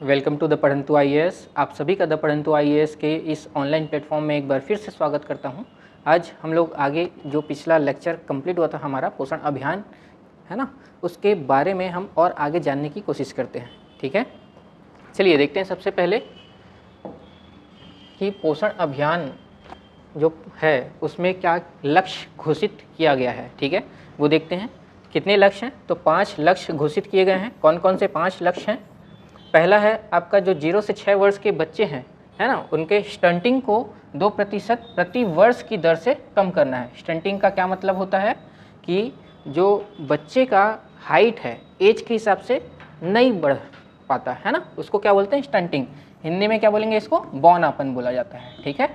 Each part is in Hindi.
Welcome to the Padhantu IAS. आप सभी का द पढ़ंतु आईएएस के इस ऑनलाइन प्लेटफॉर्म में एक बार फिर से स्वागत करता हूं। आज हम लोग आगे जो पिछला लेक्चर कंप्लीट हुआ था हमारा पोषण अभियान है ना, उसके बारे में हम और आगे जानने की कोशिश करते हैं। ठीक है, चलिए देखते हैं सबसे पहले कि पोषण अभियान जो है उसमें क्या लक्ष्य घोषित किया गया है। ठीक है, वो देखते हैं कितने लक्ष्य हैं। तो 5 लक्ष्य घोषित किए गए हैं। कौन कौन से 5 लक्ष्य हैं? पहला है आपका जो 0 से 6 वर्ष के बच्चे हैं, है ना, उनके स्टंटिंग को 2% प्रति वर्ष की दर से कम करना है। स्टंटिंग का क्या मतलब होता है कि जो बच्चे का हाइट है एज के हिसाब से नहीं बढ़ पाता है ना, उसको क्या बोलते हैं? स्टंटिंग। हिंदी में क्या बोलेंगे? इसको बौनापन बोला जाता है। ठीक है,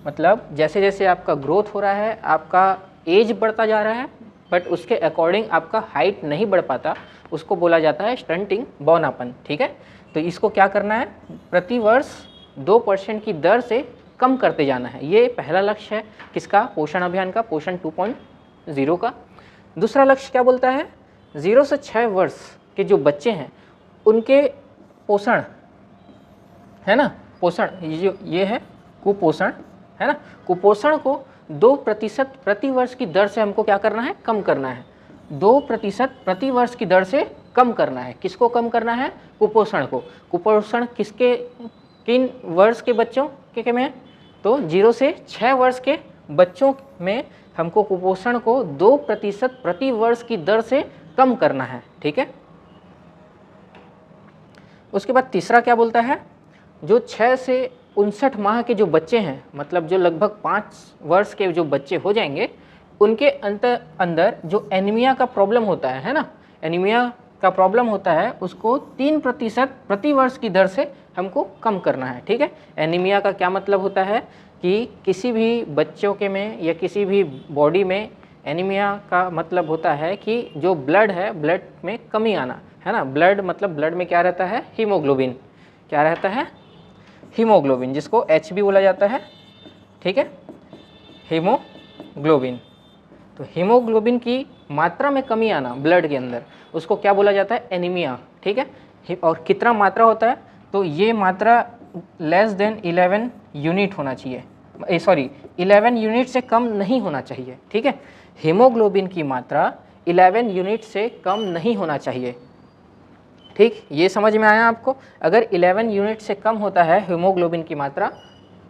मतलब जैसे जैसे आपका ग्रोथ हो रहा है, आपका एज बढ़ता जा रहा है, बट उसके अकॉर्डिंग आपका हाइट नहीं बढ़ पाता, उसको बोला जाता है स्टंटिंग, बौनापन। ठीक है, तो इसको क्या करना है? प्रति वर्ष 2% की दर से कम करते जाना है। ये पहला लक्ष्य है किसका? पोषण अभियान का, पोषण 2.0 का। दूसरा लक्ष्य क्या बोलता है? 0 से 6 वर्ष के जो बच्चे हैं उनके पोषण है ना, पोषण ये है कुपोषण है ना, कुपोषण को 2% प्रति वर्ष की दर से हमको क्या करना है? कम करना है। 2% प्रति वर्ष की दर से कम करना है। किसको कम करना है? कुपोषण को। कुपोषण किन वर्ष के बच्चों के में? तो 0 से 6 वर्ष के बच्चों में हमको कुपोषण को 2% प्रति वर्ष की दर से कम करना है। ठीक है, उसके बाद तीसरा क्या बोलता है? जो 6 से 59 माह के जो बच्चे हैं, मतलब जो लगभग 5 वर्ष के जो बच्चे हो जाएंगे, उनके अंदर जो एनीमिया का प्रॉब्लम होता है ना, एनीमिया का प्रॉब्लम होता है, उसको 3% प्रति वर्ष की दर से हमको कम करना है। ठीक है, एनीमिया का क्या मतलब होता है कि किसी भी बच्चों के में या किसी भी बॉडी में एनीमिया का मतलब होता है कि जो ब्लड है, ब्लड में कमी आना है ना। ब्लड मतलब ब्लड में क्या रहता है? हीमोग्लोबिन। क्या रहता है? हीमोग्लोबिन, जिसको H भी बोला जाता है। ठीक है, हीमोग्लोबिन। तो हीमोग्लोबिन की मात्रा में कमी आना ब्लड के अंदर, उसको क्या बोला जाता है? एनीमिया। ठीक है, और कितना मात्रा होता है? तो ये मात्रा लेस देन 11 यूनिट होना चाहिए, 11 यूनिट से कम नहीं होना चाहिए। ठीक है, हीमोग्लोबिन की मात्रा 11 यूनिट से कम नहीं होना चाहिए। ठीक, ये समझ में आया आपको? अगर 11 यूनिट से कम होता है हीमोग्लोबिन की मात्रा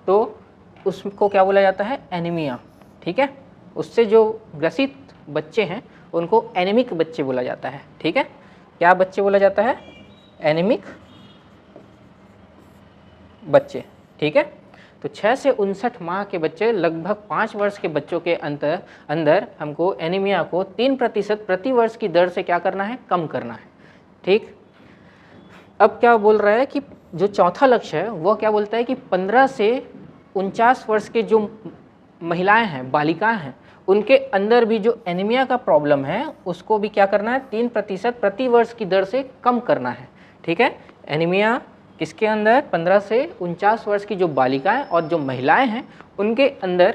तो उसको क्या बोला जाता है? एनीमिया। ठीक है, उससे जो ग्रसित बच्चे हैं उनको एनीमिक बच्चे बोला जाता है। ठीक है, क्या बच्चे बोला जाता है? एनीमिक बच्चे। ठीक है, तो 6 से 59 माह के बच्चे, लगभग 5 वर्ष के बच्चों के अंदर हमको एनीमिया को 3% प्रति वर्ष की दर से क्या करना है? कम करना है। ठीक, अब क्या बोल रहा है कि जो चौथा लक्ष्य है वो क्या बोलता है कि 15 से 49 वर्ष के जो महिलाएं हैं, बालिकाएं हैं, उनके अंदर भी जो एनीमिया का प्रॉब्लम है उसको भी क्या करना है? 3% प्रति वर्ष की दर से कम करना है। ठीक है, एनीमिया किसके अंदर? 15 से 49 वर्ष की जो बालिकाएं और जो महिलाएं हैं उनके अंदर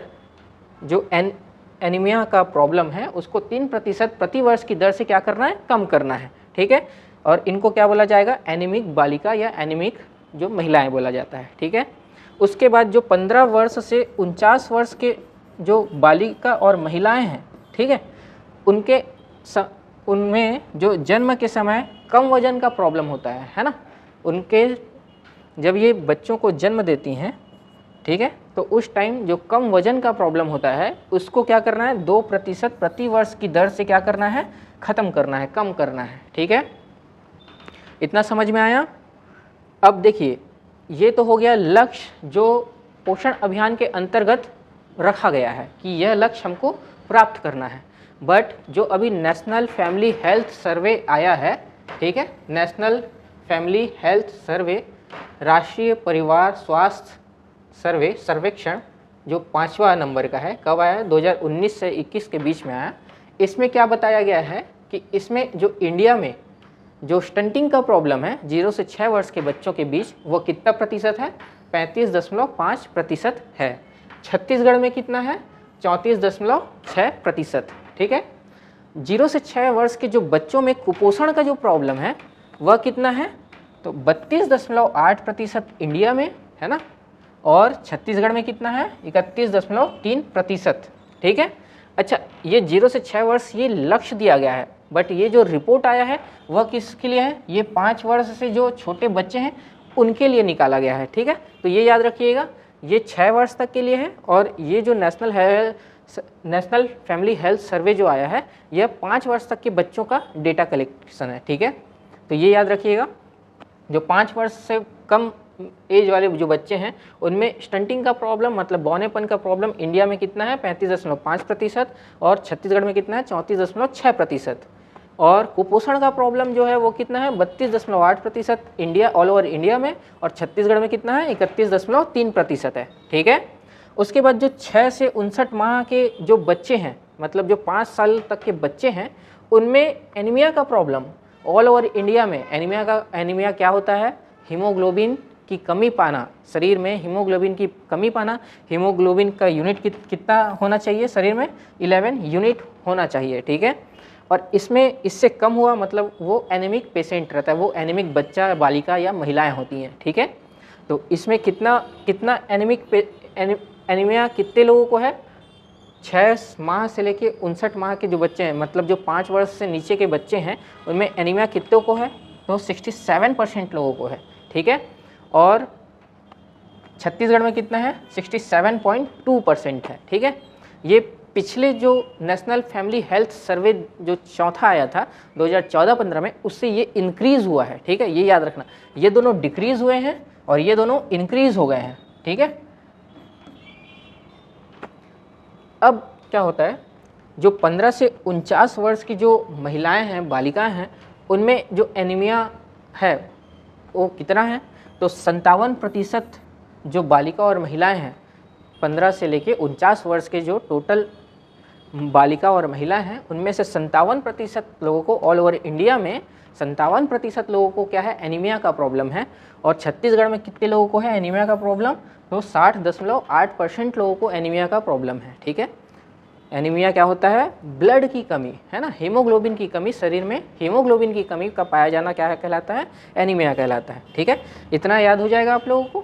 जो एनीमिया का प्रॉब्लम है उसको 3% प्रति वर्ष की दर से क्या करना है? कम करना है। ठीक है, और इनको क्या बोला जाएगा? एनीमिक बालिका या एनीमिक जो महिलाएं बोला जाता है। ठीक है, उसके बाद जो 15 वर्ष से 49 वर्ष के जो बालिका और महिलाएं हैं, ठीक है, उनमें जो जन्म के समय कम वजन का प्रॉब्लम होता है ना, उनके जब ये बच्चों को जन्म देती हैं, ठीक है, तो उस टाइम जो कम वजन का प्रॉब्लम होता है उसको क्या करना है? 2% प्रति वर्ष की दर से क्या करना है? ख़त्म करना है, कम करना है। ठीक है, इतना समझ में आया? अब देखिए, ये तो हो गया लक्ष्य जो पोषण अभियान के अंतर्गत रखा गया है कि यह लक्ष्य हमको प्राप्त करना है। बट जो अभी नेशनल फैमिली हेल्थ सर्वे आया है, ठीक है, नेशनल फैमिली हेल्थ सर्वे, राष्ट्रीय परिवार स्वास्थ्य सर्वेक्षण जो 5वां नंबर का है, कब आया? 2019 से 21 के बीच में आया। इसमें क्या बताया गया है कि इसमें जो इंडिया में जो स्टंटिंग का प्रॉब्लम है 0 से 6 वर्ष के बच्चों के बीच, वो कितना प्रतिशत है? 35.5% है। छत्तीसगढ़ में कितना है? 34.6%। ठीक है, 0 से 6 वर्ष के जो बच्चों में कुपोषण का जो प्रॉब्लम है वह कितना है? तो 32.8% इंडिया में है ना, और छत्तीसगढ़ में कितना है 31.3%। ठीक है। अच्छा, ये 0 से 6 वर्ष ये लक्ष्य दिया गया है, बट ये जो रिपोर्ट आया है वह किसके लिए है, ये 5 वर्ष से जो छोटे बच्चे हैं उनके लिए निकाला गया है। ठीक है, तो ये याद रखिएगा, ये 6 वर्ष तक के लिए है, और ये जो नेशनल फैमिली हेल्थ सर्वे जो आया है यह 5 वर्ष तक के बच्चों का डेटा कलेक्शन है। ठीक है, तो ये याद रखिएगा, जो 5 वर्ष से कम एज वाले जो बच्चे हैं उनमें स्टंटिंग का प्रॉब्लम मतलब बौनेपन का प्रॉब्लम इंडिया में कितना है 35.5%, और छत्तीसगढ़ में कितना है 34.6%, और कुपोषण का प्रॉब्लम जो है वो कितना है 32.8% इंडिया, ऑल ओवर इंडिया में, और छत्तीसगढ़ में कितना है 31.3% है। ठीक है, उसके बाद जो 6 से 59 माह के जो बच्चे हैं, मतलब जो 5 साल तक के बच्चे हैं, उनमें एनीमिया का प्रॉब्लम ऑल ओवर इंडिया में। एनीमिया क्या होता है, हीमोग्लोबिन की कमी पाना, शरीर में हीमोग्लोबिन की कमी पाना। हीमोग्लोबिन का यूनिट कितना होना चाहिए शरीर में, 11 यूनिट होना चाहिए। ठीक है, और इसमें इससे कम हुआ मतलब वो एनीमिक पेशेंट रहता है, वो एनीमिक बच्चा, बालिका या महिलाएं होती हैं। ठीक है, तो इसमें कितना एनीमिया कितने लोगों को है, 6 माह से लेके 59 माह के जो बच्चे हैं, मतलब जो 5 वर्ष से नीचे के बच्चे हैं, उनमें एनीमिया कितनों को है, तो 67% लोगों को है। ठीक है, और छत्तीसगढ़ में कितना है 67.2% है। ठीक है, ये पिछले जो नेशनल फैमिली हेल्थ सर्वे जो चौथा आया था 2014-15 में, उससे ये इंक्रीज़ हुआ है। ठीक है, ये याद रखना, ये दोनों डिक्रीज़ हुए हैं और ये दोनों इंक्रीज़ हो गए हैं। ठीक है, अब क्या होता है, जो 15 से 49 वर्ष की जो महिलाएं हैं, बालिकाएं हैं, उनमें जो एनीमिया है वो कितना है, तो 57% जो बालिका और महिलाएं हैं 15 से लेके 49 वर्ष के जो टोटल बालिका और महिलाएं हैं, उनमें से 57% लोगों को ऑल ओवर इंडिया में 57% लोगों को क्या है एनीमिया का प्रॉब्लम है। और छत्तीसगढ़ में कितने लोगों को है एनीमिया का प्रॉब्लम, तो 60.8% लोगों को एनीमिया का प्रॉब्लम है। ठीक है, एनीमिया क्या होता है, ब्लड की कमी है ना, हीमोग्लोबिन की कमी, शरीर में हीमोग्लोबिन की कमी का पाया जाना क्या है कहलाता है, एनीमिया कहलाता है। ठीक है, इतना याद हो जाएगा आप लोगों को।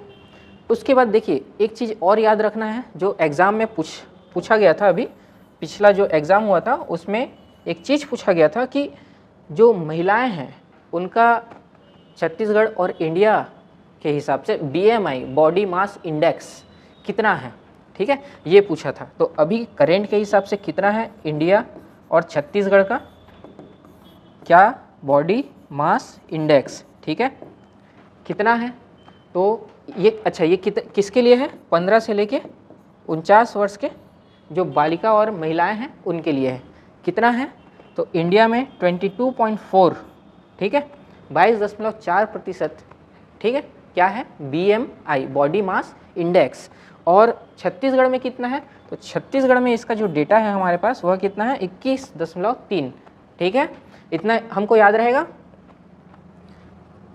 उसके बाद देखिए एक चीज़ और याद रखना है, जो एग्ज़ाम में पूछा गया था, अभी पिछला जो एग्ज़ाम हुआ था उसमें एक चीज़ पूछा गया था कि जो महिलाएं हैं उनका छत्तीसगढ़ और इंडिया के हिसाब से BMI बॉडी मास इंडेक्स कितना है। ठीक है, ये पूछा था। तो अभी करेंट के हिसाब से कितना है इंडिया और छत्तीसगढ़ का, क्या बॉडी मास इंडेक्स, ठीक है, कितना है, तो ये अच्छा ये किसके लिए है, 15 से लेके 49 वर्ष के जो बालिका और महिलाएं हैं उनके लिए है। कितना है, तो इंडिया में 22.4, ठीक है, 22.4%। ठीक है, क्या है BMI बॉडी मास इंडेक्स। और छत्तीसगढ़ में कितना है, तो छत्तीसगढ़ में इसका जो डेटा है हमारे पास वह कितना है 21.3। ठीक है, इतना हमको याद रहेगा।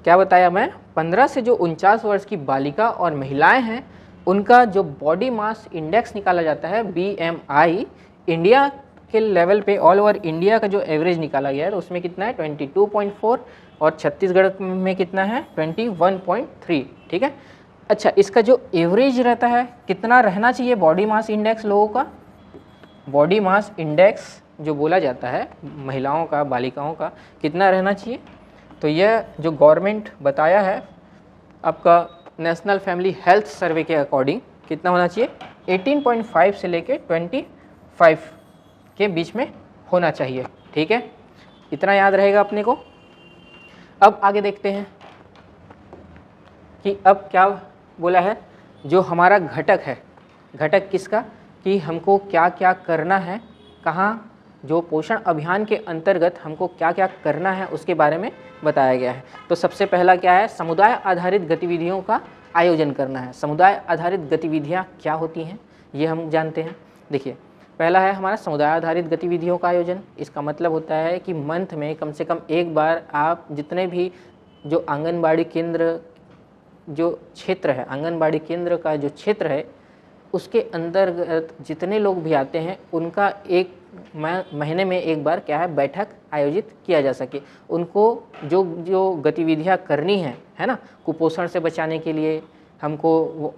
क्या बताया मैं, 15 से जो 49 वर्ष की बालिका और महिलाएं हैं उनका जो बॉडी मास इंडेक्स निकाला जाता है BMI, इंडिया के लेवल पे ऑल ओवर इंडिया का जो एवरेज निकाला गया है तो उसमें कितना है 22.4, और छत्तीसगढ़ में कितना है 21.3। ठीक है, अच्छा इसका जो एवरेज रहता है कितना रहना चाहिए बॉडी मास इंडेक्स लोगों का, बॉडी मास इंडेक्स जो बोला जाता है महिलाओं का, बालिकाओं का कितना रहना चाहिए, तो यह जो गवर्नमेंट बताया है आपका नेशनल फैमिली हेल्थ सर्वे के अकॉर्डिंग कितना होना चाहिए 18.5 से लेके 25 के बीच में होना चाहिए। ठीक है, इतना याद रहेगा अपने को। अब आगे देखते हैं कि अब क्या बोला है, जो हमारा घटक है, घटक किसका, कि हमको क्या क्या करना है, कहाँ जो पोषण अभियान के अंतर्गत हमको क्या क्या करना है उसके बारे में बताया गया है। तो सबसे पहला क्या है, समुदाय आधारित गतिविधियों का आयोजन करना है। समुदाय आधारित गतिविधियाँ क्या होती हैं ये हम जानते हैं। देखिए पहला है हमारा समुदाय आधारित गतिविधियों का आयोजन। इसका मतलब होता है कि मंथ में कम से कम एक बार आप जितने भी जो आंगनबाड़ी केंद्र जो क्षेत्र है, आंगनबाड़ी केंद्र का जो क्षेत्र है उसके अंतर्गत जितने लोग भी आते हैं उनका एक महीने में एक बार क्या है बैठक आयोजित किया जा सके, उनको जो जो गतिविधियां करनी है ना, कुपोषण से बचाने के लिए, हमको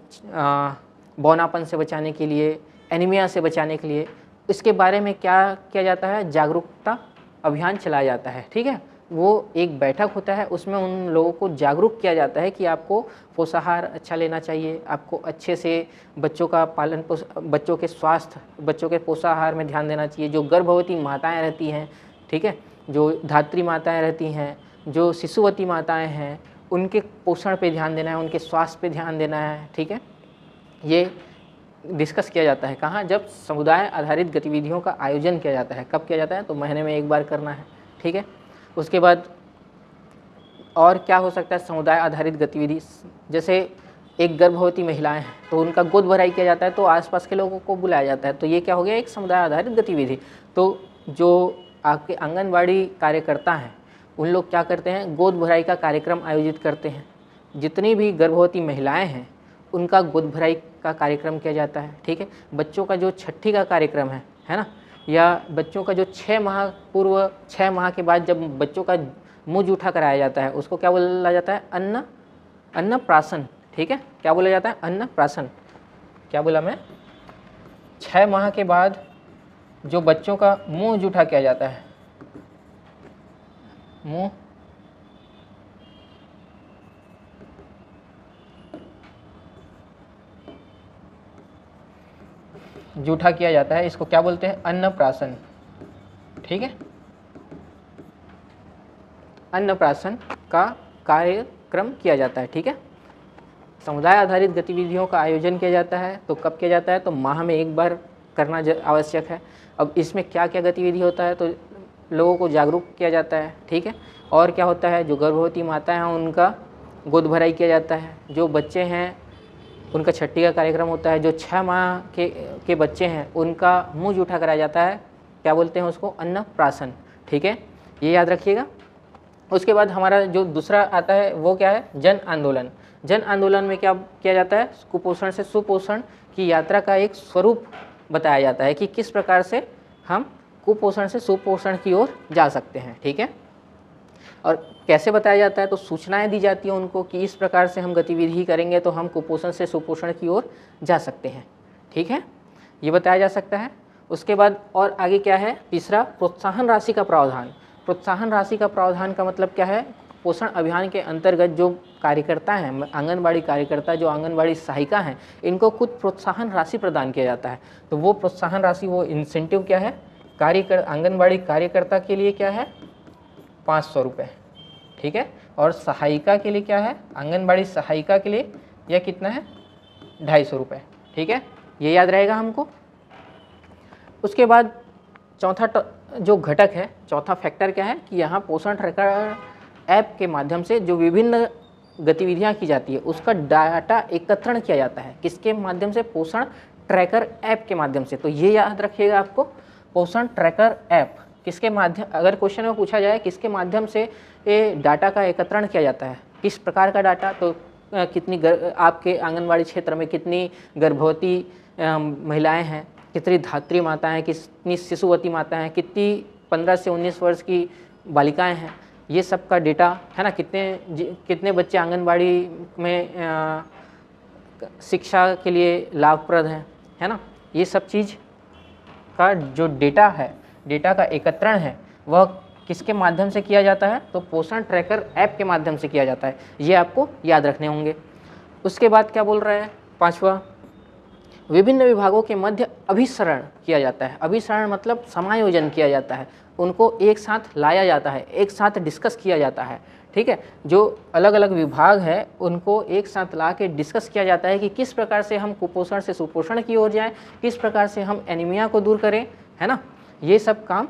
बौनापन से बचाने के लिए, एनीमिया से बचाने के लिए, इसके बारे में क्या किया जाता है, जागरूकता अभियान चलाया जाता है। ठीक है, वो एक बैठक होता है, उसमें उन लोगों को जागरूक किया जाता है कि आपको पोषाहार अच्छा लेना चाहिए, आपको अच्छे से बच्चों का पालन बच्चों के स्वास्थ्य, बच्चों के पोषाहार में ध्यान देना चाहिए। जो गर्भवती माताएं रहती हैं, ठीक है, जो धात्री माताएं रहती हैं, जो शिशुवती माताएं हैं, उनके पोषण पे ध्यान देना है, उनके स्वास्थ्य पे ध्यान देना है। ठीक है, ये डिस्कस किया जाता है कहाँ, जब समुदाय आधारित गतिविधियों का आयोजन किया जाता है। कब किया जाता है, तो महीने में एक बार करना है। ठीक है, उसके बाद और क्या हो सकता है समुदाय आधारित गतिविधि, जैसे एक गर्भवती महिलाएं हैं तो उनका गोद भराई किया जाता है, तो आसपास के लोगों को बुलाया जाता है, तो ये क्या हो गया, एक समुदाय आधारित गतिविधि। तो जो आपके आंगनबाड़ी कार्यकर्ता हैं उन लोग क्या करते हैं, गोद भराई का कार्यक्रम आयोजित करते हैं। जितनी भी गर्भवती महिलाएं हैं उनका गोद भराई का कार्यक्रम किया जाता है। ठीक है, बच्चों का जो छठी का कार्यक्रम है ना, या बच्चों का जो 6 माह पूर्व 6 माह के बाद जब बच्चों का मुँह जूठा कराया जाता है, उसको क्या बोला जाता है, अन्नप्राशन। ठीक है, क्या बोला जाता है, अन्नप्राशन। क्या बोला मैं, 6 माह के बाद जो बच्चों का मुँह जूठा किया जाता है, मुँह जूठा किया जाता है, इसको क्या बोलते हैं, अन्नप्राशन। ठीक है, अन्नप्राशन का कार्यक्रम किया जाता है। ठीक है, समुदाय आधारित गतिविधियों का आयोजन किया जाता है, तो कब किया जाता है, तो माह में एक बार करना आवश्यक है। अब इसमें क्या क्या गतिविधि होता है, तो लोगों को जागरूक किया जाता है। ठीक है, और क्या होता है, जो गर्भवती माताएं हैं उनका गोद भराई किया जाता है, जो बच्चे हैं उनका छठी का कार्यक्रम होता है, जो 6 माह के बच्चे हैं उनका मुँह जूठा कराया जाता है, क्या बोलते हैं उसको, अन्नप्राशन। ठीक है, ये याद रखिएगा। उसके बाद हमारा जो दूसरा आता है वो क्या है, जन आंदोलन। जन आंदोलन में क्या किया जाता है, कुपोषण से सुपोषण की यात्रा का एक स्वरूप बताया जाता है कि किस प्रकार से हम कुपोषण से सुपोषण की ओर जा सकते हैं। ठीक है, और कैसे बताया जाता है, तो सूचनाएं दी जाती हैं उनको कि इस प्रकार से हम गतिविधि करेंगे तो हम कुपोषण से सुपोषण की ओर जा सकते हैं। ठीक है, ये बताया जा सकता है। उसके बाद और आगे क्या है, तीसरा प्रोत्साहन राशि का प्रावधान। प्रोत्साहन राशि का प्रावधान का मतलब क्या है, पोषण अभियान के अंतर्गत जो कार्यकर्ता हैं, आंगनबाड़ी कार्यकर्ता, जो आंगनबाड़ी सहायिका हैं, इनको खुद प्रोत्साहन राशि प्रदान किया जाता है। तो वो प्रोत्साहन राशि, वो इंसेंटिव क्या है, आंगनबाड़ी कार्यकर्ता के लिए क्या है, 500 रुपये। ठीक है, और सहायिका के लिए क्या है, आंगनबाड़ी सहायिका के लिए यह कितना है, 250 रुपये। ठीक है, ये याद रहेगा हमको। उसके बाद चौथा जो घटक है, चौथा फैक्टर क्या है कि यहाँ पोषण ट्रैकर ऐप के माध्यम से जो विभिन्न गतिविधियाँ की जाती है उसका डाटा एकत्रण किया जाता है। किसके माध्यम से, पोषण ट्रैकर ऐप के माध्यम से। तो ये याद रखिएगा आपको, पोषण ट्रैकर ऐप किसके माध्यम, अगर क्वेश्चन में पूछा जाए किसके माध्यम से ये डाटा का एकत्रण किया जाता है, किस प्रकार का डाटा, तो कितनी आपके आंगनबाड़ी क्षेत्र में कितनी गर्भवती महिलाएं हैं, कितनी धात्री माताएं हैं, कितनी शिशुवती माताएं हैं, कितनी 15 से 19 वर्ष की बालिकाएं हैं, ये सब का डेटा है ना, कितने बच्चे आंगनबाड़ी में शिक्षा के लिए लाभप्रद हैं, है ना, ये सब चीज़ का जो डेटा है, डेटा का एकत्रण है, वह किसके माध्यम से किया जाता है, तो पोषण ट्रैकर ऐप के माध्यम से किया जाता है। ये आपको याद रखने होंगे। उसके बाद क्या बोल रहे हैं, पांचवा, विभिन्न विभागों के मध्य अभिसरण किया जाता है। अभिसरण मतलब समायोजन किया जाता है, उनको एक साथ लाया जाता है, एक साथ डिस्कस किया जाता है। ठीक है, जो अलग अलग विभाग है उनको एक साथ ला के डिस्कस किया जाता है कि किस प्रकार से हम कुपोषण से सुपोषण की ओर जाएं, किस प्रकार से हम एनीमिया को दूर करें, है ना, ये सब काम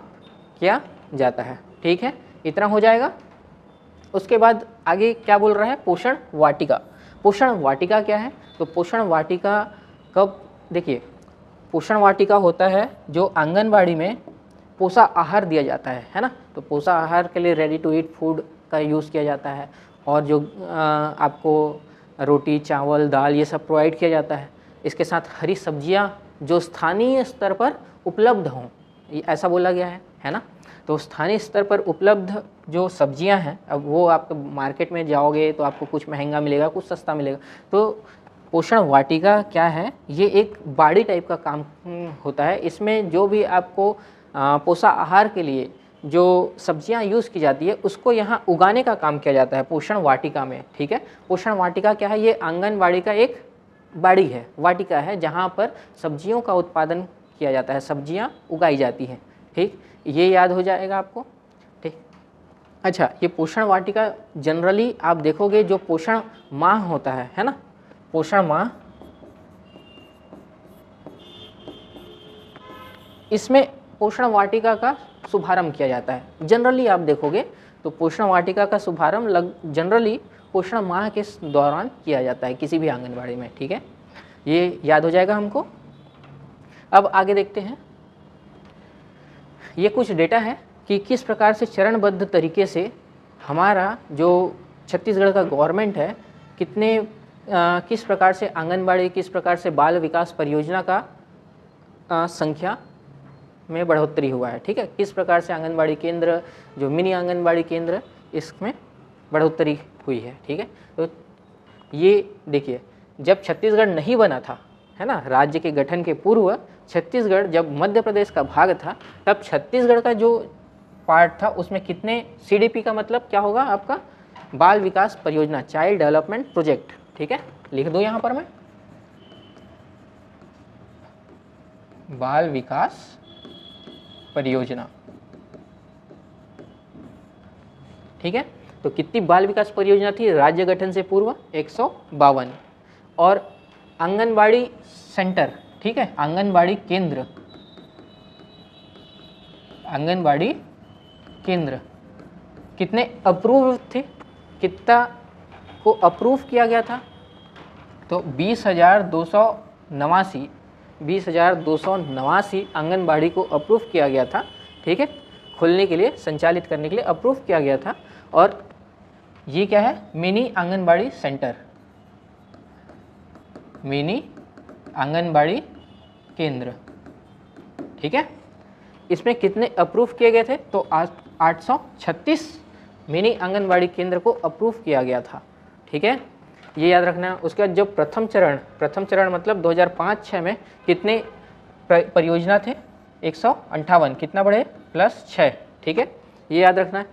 किया जाता है। ठीक है, इतना हो जाएगा। उसके बाद आगे क्या बोल रहा है, पोषण वाटिका। पोषण वाटिका क्या है, तो पोषण वाटिका कब, देखिए पोषण वाटिका होता है जो आंगनबाड़ी में पोषा आहार दिया जाता है ना, तो पोषा आहार के लिए रेडी टू ईट फूड का यूज़ किया जाता है, और जो आपको रोटी चावल दाल ये सब प्रोवाइड किया जाता है। इसके साथ हरी सब्जियां जो स्थानीय स्तर पर उपलब्ध हों, ऐसा बोला गया है ना। तो स्थानीय स्तर पर उपलब्ध जो सब्जियां हैं, अब वो आप मार्केट में जाओगे तो आपको कुछ महंगा मिलेगा, कुछ सस्ता मिलेगा। तो पोषण वाटिका क्या है, ये एक बाड़ी टाइप का काम होता है। इसमें जो भी आपको पोषण आहार के लिए जो सब्जियां यूज़ की जाती है उसको यहाँ उगाने का काम किया जाता है पोषण वाटिका में, ठीक है। पोषण वाटिका क्या है, ये आंगनबाड़ी का एक बाड़ी है, वाटिका है, जहाँ पर सब्जियों का उत्पादन किया जाता है, सब्जियां उगाई जाती हैं, ठीक। ये याद हो जाएगा आपको, ठीक। अच्छा, ये पोषण वाटिका जनरली आप देखोगे जो पोषण माह होता है ना, पोषण माह, इसमें पोषण वाटिका का शुभारंभ किया जाता है। जनरली आप देखोगे तो पोषण वाटिका का शुभारंभ जनरली पोषण माह के दौरान किया जाता है किसी भी आंगनबाड़ी में, ठीक है। ये याद हो जाएगा हमको। अब आगे देखते हैं, ये कुछ डेटा है कि किस प्रकार से चरणबद्ध तरीके से हमारा जो छत्तीसगढ़ का गवर्नमेंट है किस प्रकार से आंगनबाड़ी, किस प्रकार से बाल विकास परियोजना का संख्या में बढ़ोतरी हुआ है, ठीक है। किस प्रकार से आंगनबाड़ी केंद्र, जो मिनी आंगनबाड़ी केंद्र, इसमें बढ़ोतरी हुई है, ठीक है। तो ये देखिए, जब छत्तीसगढ़ नहीं बना था, है ना, राज्य के गठन के पूर्व छत्तीसगढ़ जब मध्य प्रदेश का भाग था, तब छत्तीसगढ़ का जो पार्ट था उसमें कितने CDP का मतलब क्या होगा आपका, बाल विकास परियोजना, चाइल्ड डेवलपमेंट प्रोजेक्ट, ठीक है। लिख दो यहाँ पर मैं, बाल विकास परियोजना, ठीक है। तो कितनी बाल विकास परियोजना थी राज्य गठन से पूर्व, 152। और आंगनबाड़ी सेंटर, ठीक है, आंगनबाड़ी केंद्र, आंगनबाड़ी केंद्र कितने अप्रूव थे, कितना को अप्रूव किया गया था, तो 20,289 आंगनबाड़ी को अप्रूव किया गया था, ठीक है, खुलने के लिए, संचालित करने के लिए अप्रूव किया गया था। और ये क्या है, mini anganwadi centre, mini anganwadi केंद्र, ठीक है। इसमें कितने अप्रूव किए गए थे, तो 836 मिनी आंगनबाड़ी केंद्र को अप्रूव किया गया था, ठीक है, ये याद रखना। उसके बाद जो प्रथम चरण मतलब 2005-06 में कितने परियोजना थे, 158, कितना बढ़े, +6, ठीक है, ये याद रखना है।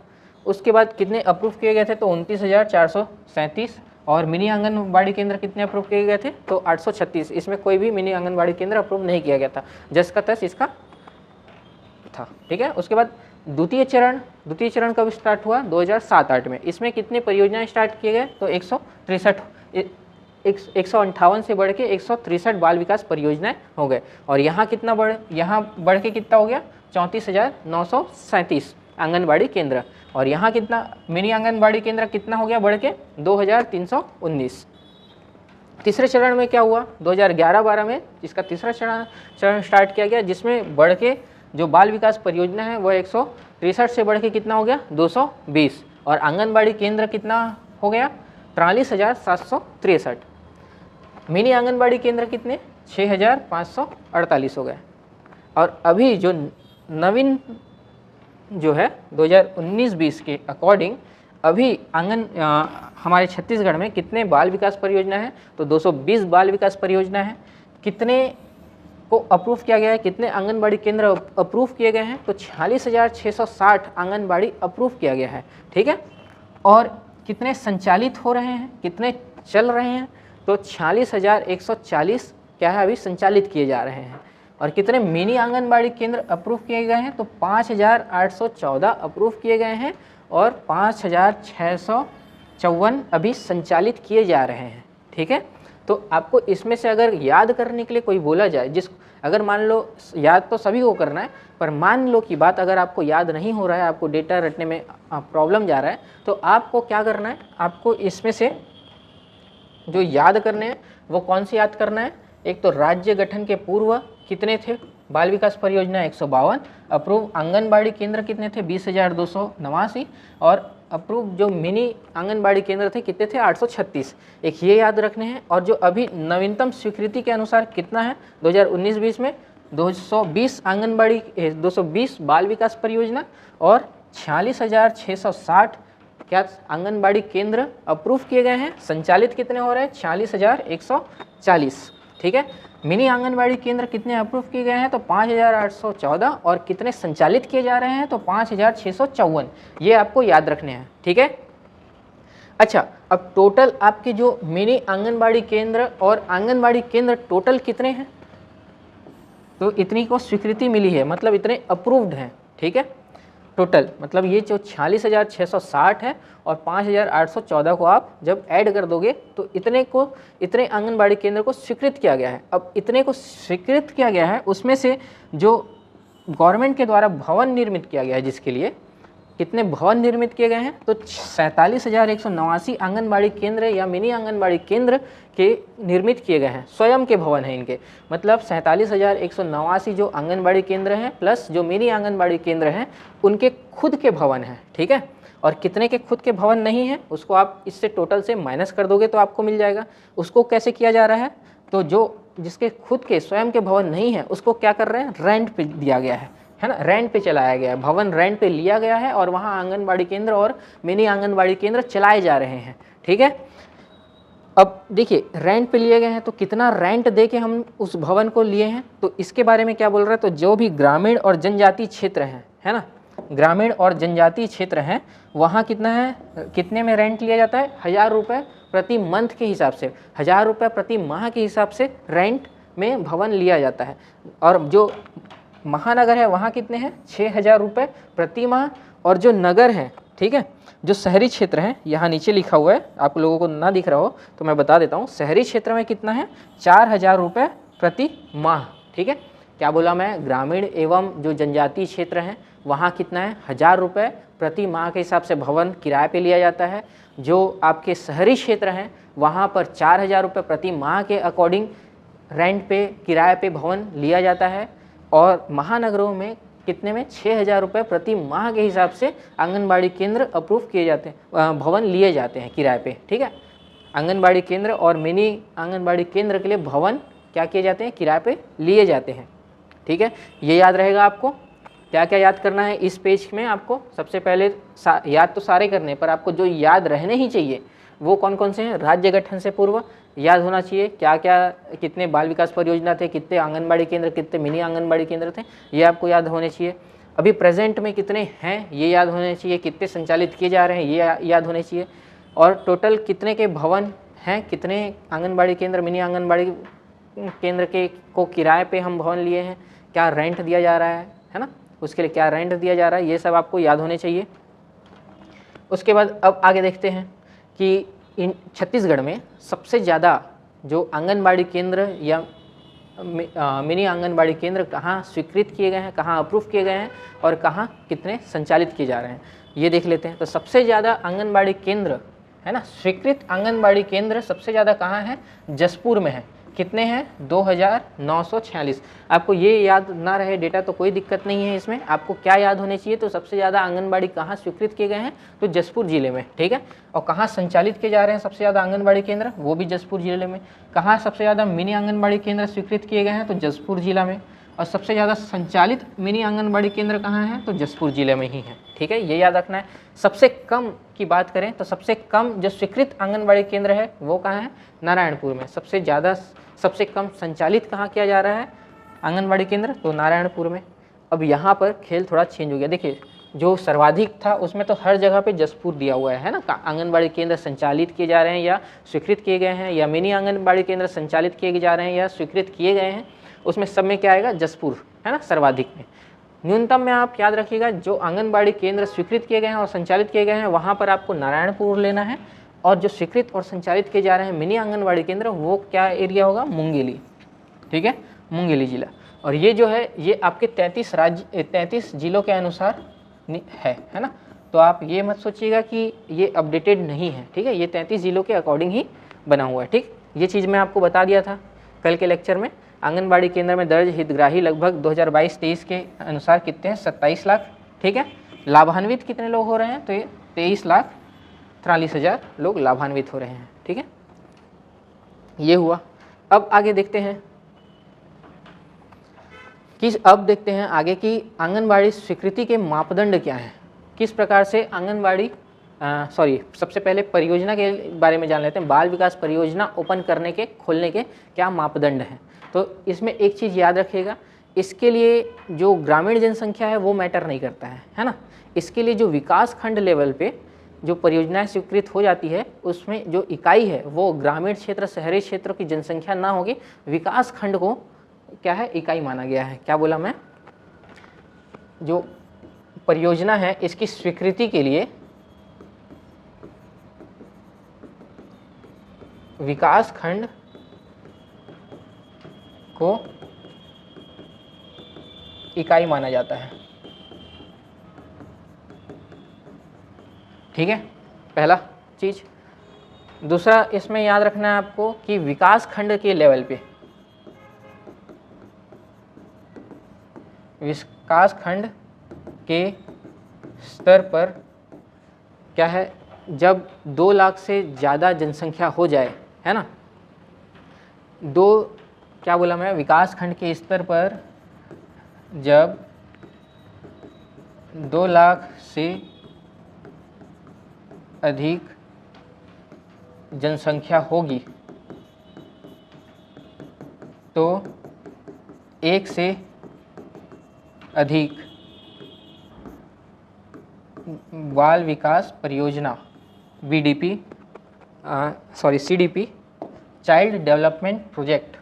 उसके बाद कितने अप्रूव किए गए थे, तो 29,437। और मिनी आंगनबाड़ी केंद्र कितने अप्रूव किए गए थे, तो 836। इसमें कोई भी मिनी आंगनबाड़ी केंद्र अप्रूव नहीं किया गया था, जस का तस इसका था, ठीक है। उसके बाद द्वितीय चरण कब स्टार्ट हुआ, 2007-08 में। इसमें कितने परियोजनाएं स्टार्ट किए गए, तो 158 से बढ़ के 163 बाल विकास परियोजनाएं हो गए। और यहाँ बढ़ के कितना हो गया, 34,937 आंगनबाड़ी केंद्र। और यहाँ कितना मिनी आंगनबाड़ी केंद्र कितना हो गया बढ़ के, 2,319। तीसरे चरण में क्या हुआ, 2011-12 में इसका तीसरा चरण स्टार्ट किया गया, जिसमें बढ़ के जो बाल विकास परियोजना है वह 163 से बढ़ के कितना हो गया, 220। और आंगनबाड़ी केंद्र कितना हो गया, 43,763। मिनी आंगनबाड़ी केंद्र कितने, 6,548 हो गए। और अभी जो नवीन जो है 2019-20 के अकॉर्डिंग अभी हमारे छत्तीसगढ़ में कितने बाल विकास परियोजना है, तो 220 बाल विकास परियोजना है। कितने को अप्रूव किया गया है, कितने आंगनबाड़ी केंद्र अप्रूव किए गए हैं, तो 46,660 आंगनबाड़ी अप्रूव किया गया है, ठीक है। और कितने संचालित हो रहे हैं, कितने चल रहे हैं, तो 46,140 क्या है अभी संचालित किए जा रहे हैं। और कितने मिनी आंगनबाड़ी केंद्र अप्रूव किए गए हैं, तो 5,814 अप्रूव किए गए हैं और 5,654 अभी संचालित किए जा रहे हैं, ठीक है। तो आपको इसमें से अगर याद करने के लिए कोई बोला जाए, अगर मान लो याद तो सभी को करना है, पर मान लो की बात अगर आपको याद नहीं हो रहा है, आपको डेटा रटने में प्रॉब्लम जा रहा है, तो आपको क्या करना है, आपको इसमें से जो याद करने हैं वो कौन से याद करना है। एक तो राज्य गठन के पूर्व कितने थे बाल विकास परियोजना, 152। अप्रूव आंगनबाड़ी केंद्र कितने थे, 20,289। और अप्रूव जो मिनी आंगनबाड़ी केंद्र थे कितने थे? 836। एक ये याद रखने हैं। और जो अभी नवीनतम स्वीकृति के अनुसार कितना है 2019-20 में 220 आंगनबाड़ी 220 बाल विकास परियोजना और 46,660 क्या आंगनबाड़ी केंद्र अप्रूव किए गए हैं। संचालित कितने हो रहे हैं? 46,140। ठीक है। मिनी आंगनबाड़ी केंद्र कितने अप्रूव किए गए हैं? तो 5,814। और कितने संचालित किए जा रहे हैं? तो 5,654। ये आपको याद रखने हैं। ठीक है। अच्छा, अब टोटल आपके जो मिनी आंगनबाड़ी केंद्र और आंगनबाड़ी केंद्र टोटल कितने हैं? तो इतनी को स्वीकृति मिली है, मतलब इतने अप्रूव्ड हैं। ठीक है। टोटल मतलब ये जो 46,660 है और 5,814 को आप जब ऐड कर दोगे तो इतने आंगनबाड़ी केंद्र को स्वीकृत किया गया है। अब इतने को स्वीकृत किया गया है, उसमें से जो गवर्नमेंट के द्वारा भवन निर्मित किया गया है, जिसके लिए कितने भवन निर्मित किए गए हैं? तो 47,189 आंगनबाड़ी केंद्र या मिनी आंगनबाड़ी केंद्र के निर्मित किए गए हैं। स्वयं के भवन हैं इनके, मतलब 47,189 जो आंगनबाड़ी केंद्र हैं प्लस जो मिनी आंगनबाड़ी केंद्र हैं उनके खुद के भवन हैं। ठीक है। और कितने के खुद के भवन नहीं है उसको आप इससे टोटल से माइनस कर दोगे तो आपको मिल जाएगा। उसको कैसे किया जा रहा है? तो जो जिसके खुद के स्वयं के भवन नहीं है उसको क्या कर रहे हैं? रेंट पे दिया गया है ना, रेंट पे चलाया गया है। भवन रेंट पे लिया गया है और वहाँ आंगनबाड़ी केंद्र और मिनी आंगनबाड़ी केंद्र चलाए जा रहे हैं। ठीक है। अब देखिए, रेंट पे लिए गए हैं तो कितना रेंट दे के हम उस भवन को लिए हैं, तो इसके बारे में क्या बोल रहा है? तो जो भी ग्रामीण और जनजातीय क्षेत्र हैं, है ना, ग्रामीण और जनजातीय क्षेत्र हैं, वहाँ कितना है, कितने में रेंट लिया जाता है? 1,000 रुपये प्रति मंथ के हिसाब से, 1,000 रुपये प्रति माह के हिसाब से रेंट में भवन लिया जाता है। और जो महानगर है वहाँ कितने हैं? 6,000 रुपये प्रति माह। और जो नगर है, ठीक है, जो शहरी क्षेत्र है, यहाँ नीचे लिखा हुआ है, आप लोगों को ना दिख रहा हो तो मैं बता देता हूँ, शहरी क्षेत्र में कितना है? 4,000 रुपये प्रति माह। ठीक है। क्या बोला मैं? ग्रामीण एवं जो जनजातीय क्षेत्र हैं वहाँ कितना है? 1,000 रुपये प्रति माह के हिसाब से भवन किराए पे लिया जाता है। जो आपके शहरी क्षेत्र हैं वहाँ पर 4,000 रुपये प्रति माह के अकॉर्डिंग रेंट पे, किराए पे भवन लिया जाता है। और महानगरों में कितने में? 6,000 रुपये प्रति माह के हिसाब से आंगनबाड़ी केंद्र अप्रूव किए जाते हैं, भवन लिए जाते हैं किराए पे। ठीक है। आंगनबाड़ी केंद्र और मिनी आंगनबाड़ी केंद्र के लिए भवन क्या किए जाते हैं? किराए पे लिए जाते हैं। ठीक है। ये याद रहेगा आपको। क्या क्या याद करना है इस पेज में आपको? सबसे पहले याद तो सारे करने, पर आपको जो याद रहने ही चाहिए वो कौन कौन से हैं? राज्य गठन से पूर्व याद होना चाहिए क्या क्या, कितने बाल विकास परियोजना थे, कितने आंगनबाड़ी केंद्र, कितने मिनी आंगनबाड़ी केंद्र थे, ये आपको याद होने चाहिए। अभी प्रेजेंट में कितने हैं ये याद होने चाहिए, कितने संचालित किए जा रहे हैं ये याद होने चाहिए। और टोटल कितने के भवन हैं, कितने आंगनबाड़ी केंद्र, मिनी आंगनबाड़ी केंद्र के को किराए पे हम भवन लिए हैं, क्या रेंट दिया जा रहा है ना, उसके लिए क्या रेंट दिया जा रहा है, ये सब आपको याद होने चाहिए। उसके बाद अब आगे देखते हैं कि इन छत्तीसगढ़ में सबसे ज़्यादा जो आंगनबाड़ी केंद्र या मिनी आंगनबाड़ी केंद्र कहाँ स्वीकृत किए गए हैं, कहाँ अप्रूव किए गए हैं और कहाँ कितने संचालित किए जा रहे हैं, ये देख लेते हैं। तो सबसे ज़्यादा आंगनबाड़ी केंद्र है ना, स्वीकृत आंगनबाड़ी केंद्र सबसे ज़्यादा कहाँ है? जसपुर में है। कितने हैं? 2,946। आपको ये याद ना रहे डेटा तो कोई दिक्कत नहीं है इसमें। आपको क्या याद होने चाहिए? तो सबसे ज़्यादा आंगनबाड़ी कहाँ स्वीकृत किए गए हैं? तो जसपुर जिले में। ठीक है। और कहाँ संचालित किए जा रहे हैं सबसे ज़्यादा आंगनबाड़ी केंद्र? वो भी जसपुर जिले में। कहाँ सबसे ज़्यादा मिनी आंगनबाड़ी केंद्र स्वीकृत किए गए हैं? तो जसपुर जिला में। और सबसे ज़्यादा संचालित मिनी आंगनबाड़ी केंद्र कहाँ है? तो जसपुर जिले में ही है। ठीक है, ये याद रखना है। सबसे कम की बात करें तो सबसे कम जो स्वीकृत आंगनबाड़ी केंद्र है वो कहाँ है? नारायणपुर में। सबसे ज़्यादा सबसे कम संचालित कहाँ किया जा रहा है आंगनबाड़ी केंद्र? तो नारायणपुर में। अब यहाँ पर खेल थोड़ा चेंज हो गया। देखिए, जो सर्वाधिक था उसमें तो हर जगह पे जसपुर दिया हुआ है ना, आंगनबाड़ी केंद्र संचालित किए जा रहे हैं या स्वीकृत किए गए हैं, या मिनी आंगनबाड़ी केंद्र संचालित किए जा रहे हैं या स्वीकृत किए गए हैं, उसमें सब में क्या आएगा? जसपुर है ना, सर्वाधिक में। न्यूनतम में आप याद रखिएगा, जो आंगनबाड़ी केंद्र स्वीकृत किए गए हैं और संचालित किए गए हैं वहाँ पर आपको नारायणपुर लेना है। और जो स्वीकृत और संचालित किए जा रहे हैं मिनी आंगनबाड़ी केंद्र वो क्या एरिया होगा? मुंगेली। ठीक है, मुंगेली जिला। और ये जो है ये आपके 33 जिलों के अनुसार है ना। तो आप ये मत सोचिएगा कि ये अपडेटेड नहीं है। ठीक है, ये 33 जिलों के अकॉर्डिंग ही बना हुआ है। ठीक, ये चीज़ मैं आपको बता दिया था कल के लेक्चर में। आंगनबाड़ी केंद्र में दर्ज हितग्राही लगभग 2022-23 के अनुसार कितने हैं? 27 लाख। ठीक है, लाभान्वित कितने लोग हो रहे हैं? तो ये 23,43,000 लोग लाभान्वित हो रहे हैं। ठीक है, ये हुआ। अब आगे देखते हैं देखते हैं आगे कि आंगनबाड़ी स्वीकृति के मापदंड क्या हैं, किस प्रकार से आंगनबाड़ी सबसे पहले परियोजना के बारे में जान लेते हैं। बाल विकास परियोजना ओपन करने के खोलने के क्या मापदंड हैं। तो इसमें एक चीज़ याद रखिएगा, इसके लिए जो ग्रामीण जनसंख्या है वो मैटर नहीं करता है ना। इसके लिए जो विकास खंड लेवल पे जो परियोजनाएं स्वीकृत हो जाती है उसमें जो इकाई है वो ग्रामीण क्षेत्र शहरी क्षेत्रों की जनसंख्या ना होगी, विकास खंड को क्या है इकाई माना गया है। क्या बोला मैं, जो परियोजना है इसकी स्वीकृति के लिए विकास खंड को इकाई माना जाता है। ठीक है, पहला चीज। दूसरा इसमें याद रखना है आपको कि विकास खंड के लेवल पे, विकास खंड के स्तर पर क्या है, जब 2 लाख से ज़्यादा जनसंख्या हो जाए, है ना, क्या बोला मैं, विकास खंड के स्तर पर जब 2 लाख से अधिक जनसंख्या होगी तो एक से अधिक बाल विकास परियोजना CDP child development project,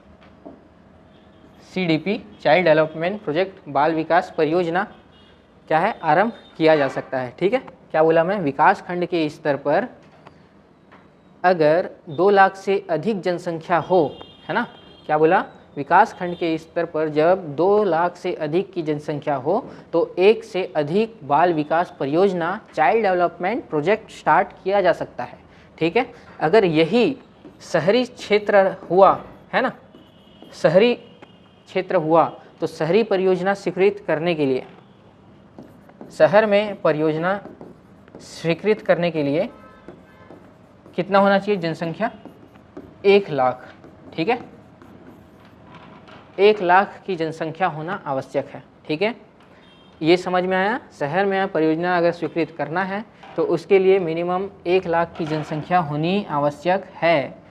CDP child development project बाल विकास परियोजना क्या है आरंभ किया जा सकता है। ठीक है, क्या बोला मैं, विकास खंड के स्तर पर अगर 2 लाख से अधिक जनसंख्या हो, है ना, क्या बोला, विकास खंड के स्तर पर जब 2 लाख से अधिक की जनसंख्या हो तो एक से अधिक बाल विकास परियोजना चाइल्ड डेवलपमेंट प्रोजेक्ट स्टार्ट किया जा सकता है। ठीक है, अगर यही शहरी क्षेत्र हुआ, है ना, शहरी क्षेत्र हुआ तो शहरी परियोजना स्वीकृत करने के लिए, शहर में परियोजना स्वीकृत करने के लिए कितना होना चाहिए जनसंख्या, 1 लाख। ठीक है, 1 लाख की जनसंख्या होना आवश्यक है। ठीक है, ये समझ में आया। शहर में परियोजना अगर स्वीकृत करना है तो उसके लिए मिनिमम 1 लाख की जनसंख्या होनी आवश्यक है।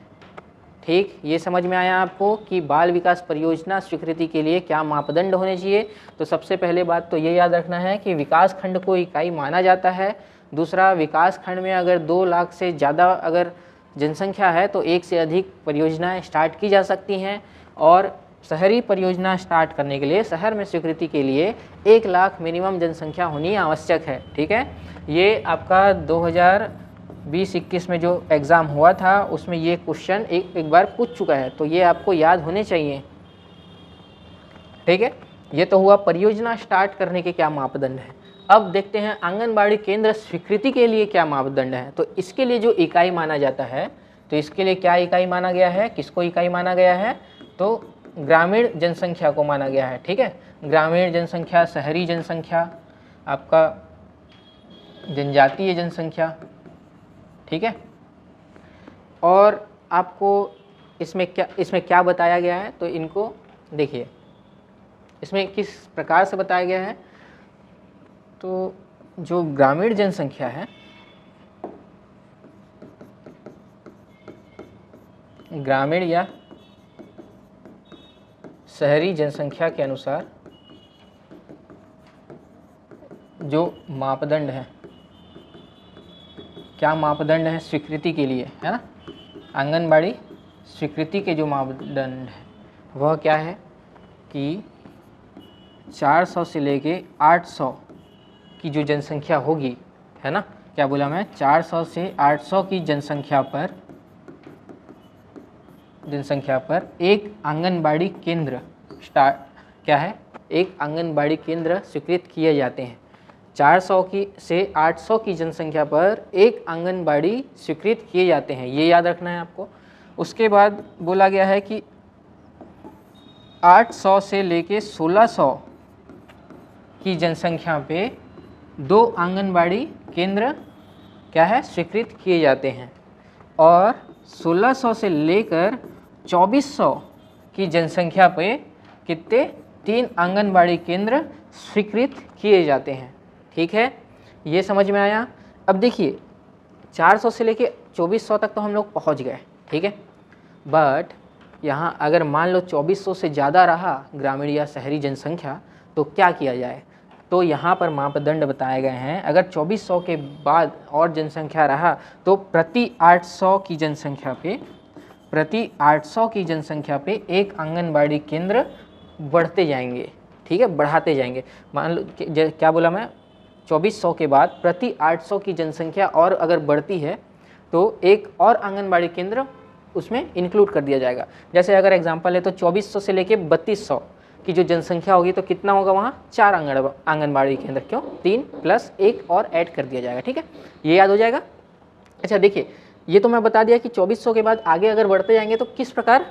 ठीक, ये समझ में आया आपको कि बाल विकास परियोजना स्वीकृति के लिए क्या मापदंड होने चाहिए। तो सबसे पहले बात तो ये याद रखना है कि विकास खंड को इकाई माना जाता है। दूसरा, विकास खंड में अगर 2 लाख से ज़्यादा अगर जनसंख्या है तो एक से अधिक परियोजनाएं स्टार्ट की जा सकती हैं। और शहरी परियोजना स्टार्ट करने के लिए, शहर में स्वीकृति के लिए 1 लाख मिनिमम जनसंख्या होनी आवश्यक है। ठीक है, ये आपका 2020-21 में जो एग्ज़ाम हुआ था उसमें ये क्वेश्चन एक बार पूछ चुका है, तो ये आपको याद होने चाहिए। ठीक है, ये तो हुआ परियोजना स्टार्ट करने के क्या मापदंड है। अब देखते हैं आंगनबाड़ी केंद्र स्वीकृति के लिए क्या मापदंड है। तो इसके लिए जो इकाई माना जाता है, तो इसके लिए क्या इकाई माना गया है, किसको इकाई माना गया है, तो ग्रामीण जनसंख्या को माना गया है। ठीक है, ग्रामीण जनसंख्या, शहरी जनसंख्या, आपका जनजातीय जनसंख्या। ठीक है, और आपको इसमें क्या बताया गया है, तो इनको देखिए इसमें किस प्रकार से बताया गया है। तो जो ग्रामीण जनसंख्या है, ग्रामीण या शहरी जनसंख्या के अनुसार जो मापदंड है, क्या मापदंड है स्वीकृति के लिए, है ना, आंगनबाड़ी स्वीकृति के जो मापदंड है वह क्या है कि 400 से लेके 800 की जो जनसंख्या होगी, है ना, क्या बोला मैं, 400 से 800 की जनसंख्या पर एक आंगनबाड़ी केंद्र क्या है, एक आंगनबाड़ी केंद्र स्वीकृत किए जाते हैं। 400 से 800 की जनसंख्या पर एक आंगनबाड़ी स्वीकृत किए जाते हैं, ये याद रखना है आपको। उसके बाद बोला गया है कि 800 से लेके 1600 की जनसंख्या पे 2 आंगनबाड़ी केंद्र क्या है, स्वीकृत किए जाते हैं। और 1600 से लेकर 2400 की जनसंख्या पे कितने, 3 आंगनबाड़ी केंद्र स्वीकृत किए जाते हैं। ठीक है, ये समझ में आया। अब देखिए 400 से लेके 2400 तक तो हम लोग पहुंच गए, ठीक है। बट यहाँ अगर मान लो 2400 से ज़्यादा रहा ग्रामीण या शहरी जनसंख्या, तो क्या किया जाए। तो यहाँ पर मापदंड बताए गए हैं। अगर 2400 के बाद और जनसंख्या रहा तो प्रति 800 की जनसंख्या पे एक आंगनबाड़ी केंद्र बढ़ते जाएंगे, ठीक है, बढ़ाते जाएंगे। मान लो क्या बोला मैं, 2400 के बाद प्रति 800 की जनसंख्या और अगर बढ़ती है तो एक और आंगनबाड़ी केंद्र उसमें इंक्लूड कर दिया जाएगा। जैसे अगर एग्जांपल है तो 2400 से लेके 3200 की जो जनसंख्या होगी तो कितना होगा, वहाँ 4 आंगनबाड़ी केंद्र, क्यों, 3 प्लस 1 और ऐड कर दिया जाएगा। ठीक है, ये याद हो जाएगा। अच्छा देखिए, ये तो मैं बता दिया कि 2400 के बाद आगे अगर बढ़ते जाएंगे तो किस प्रकार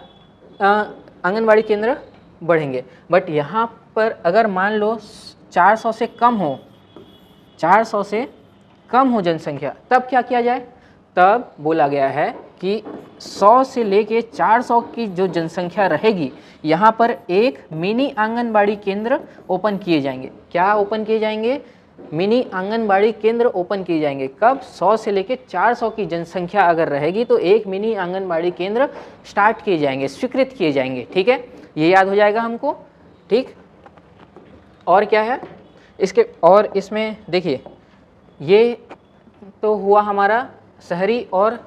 आंगनबाड़ी केंद्र बढ़ेंगे। बट यहाँ पर अगर मान लो 400 से कम हो, 400 से कम हो जनसंख्या, तब क्या किया जाए। तब बोला गया है कि 100 से लेके 400 की जो जनसंख्या रहेगी, यहाँ पर एक मिनी आंगनबाड़ी केंद्र ओपन किए जाएंगे। क्या ओपन किए जाएंगे, मिनी आंगनबाड़ी केंद्र ओपन किए जाएंगे। कब, 100 से लेके 400 की जनसंख्या अगर रहेगी तो एक मिनी आंगनबाड़ी केंद्र स्टार्ट किए जाएंगे, स्वीकृत किए जाएंगे। ठीक है, ये याद हो जाएगा हमको। ठीक, और क्या है इसके, और इसमें देखिए, ये तो हुआ हमारा शहरी और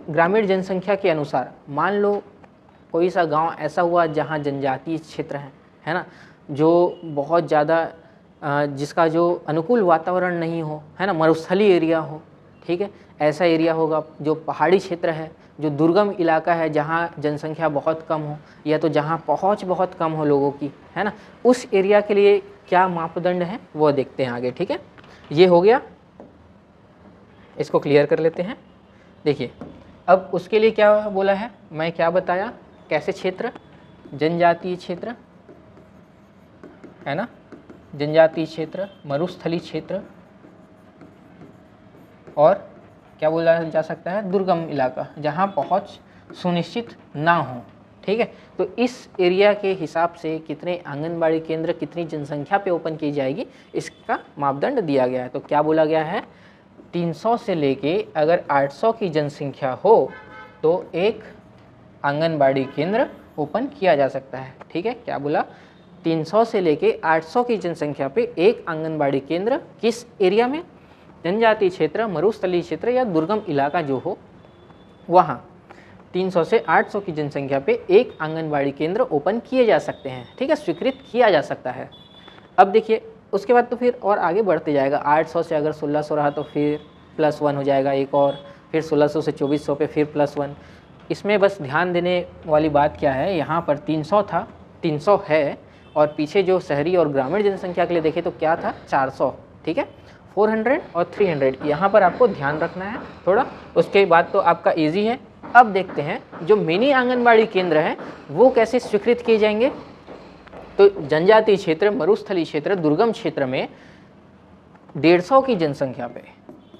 ग्रामीण जनसंख्या के अनुसार। मान लो कोई सा गांव ऐसा हुआ जहां जनजातीय क्षेत्र है ना, जो बहुत ज़्यादा जिसका जो अनुकूल वातावरण नहीं हो, है ना, मरुस्थलीय एरिया हो, ठीक है, ऐसा एरिया होगा। जो पहाड़ी क्षेत्र है, जो दुर्गम इलाका है, जहाँ जनसंख्या बहुत कम हो या तो जहाँ पहुँच बहुत कम हो लोगों की, है ना, उस एरिया के लिए क्या मापदंड है वो देखते हैं आगे। ठीक है, ये हो गया, इसको क्लियर कर लेते हैं। देखिए अब उसके लिए क्या बोला है, मैं क्या बताया, कैसे क्षेत्र, जनजातीय क्षेत्र, है ना, जनजातीय क्षेत्र, मरुस्थलीय क्षेत्र, और क्या बोला जा सकता है, दुर्गम इलाका जहाँ पहुँच सुनिश्चित ना हो। ठीक है, तो इस एरिया के हिसाब से कितने आंगनबाड़ी केंद्र कितनी जनसंख्या पे ओपन की जाएगी, इसका मापदंड दिया गया है। तो क्या बोला गया है, 300 से लेके अगर 800 की जनसंख्या हो तो एक आंगनबाड़ी केंद्र ओपन किया जा सकता है। ठीक है, क्या बोला, 300 से लेके 800 की जनसंख्या पे एक आंगनबाड़ी केंद्र किस एरिया में, जनजातीय क्षेत्र, मरुस्थलीय क्षेत्र या दुर्गम इलाका जो हो वहाँ 300 से 800 की जनसंख्या पे एक आंगनबाड़ी केंद्र ओपन किए जा सकते हैं। ठीक है, स्वीकृत किया जा सकता है। अब देखिए उसके बाद तो फिर और आगे बढ़ते जाएगा। 800 से अगर 1600 रहा तो फिर +1 हो जाएगा एक और, फिर 1600 से 2400 पे फिर +1। इसमें बस ध्यान देने वाली बात क्या है, यहाँ पर 300 था, 300 है, और पीछे जो शहरी और ग्रामीण जनसंख्या के लिए देखें तो क्या था, 400। ठीक है, 400 और 300 यहाँ पर आपको ध्यान रखना है थोड़ा, उसके बाद तो आपका ईजी है। अब देखते हैं जो मिनी आंगनबाड़ी केंद्र हैं वो कैसे स्वीकृत किए जाएंगे। तो जनजातीय क्षेत्र, मरुस्थलीय क्षेत्र, दुर्गम क्षेत्र में 150 की जनसंख्या पे,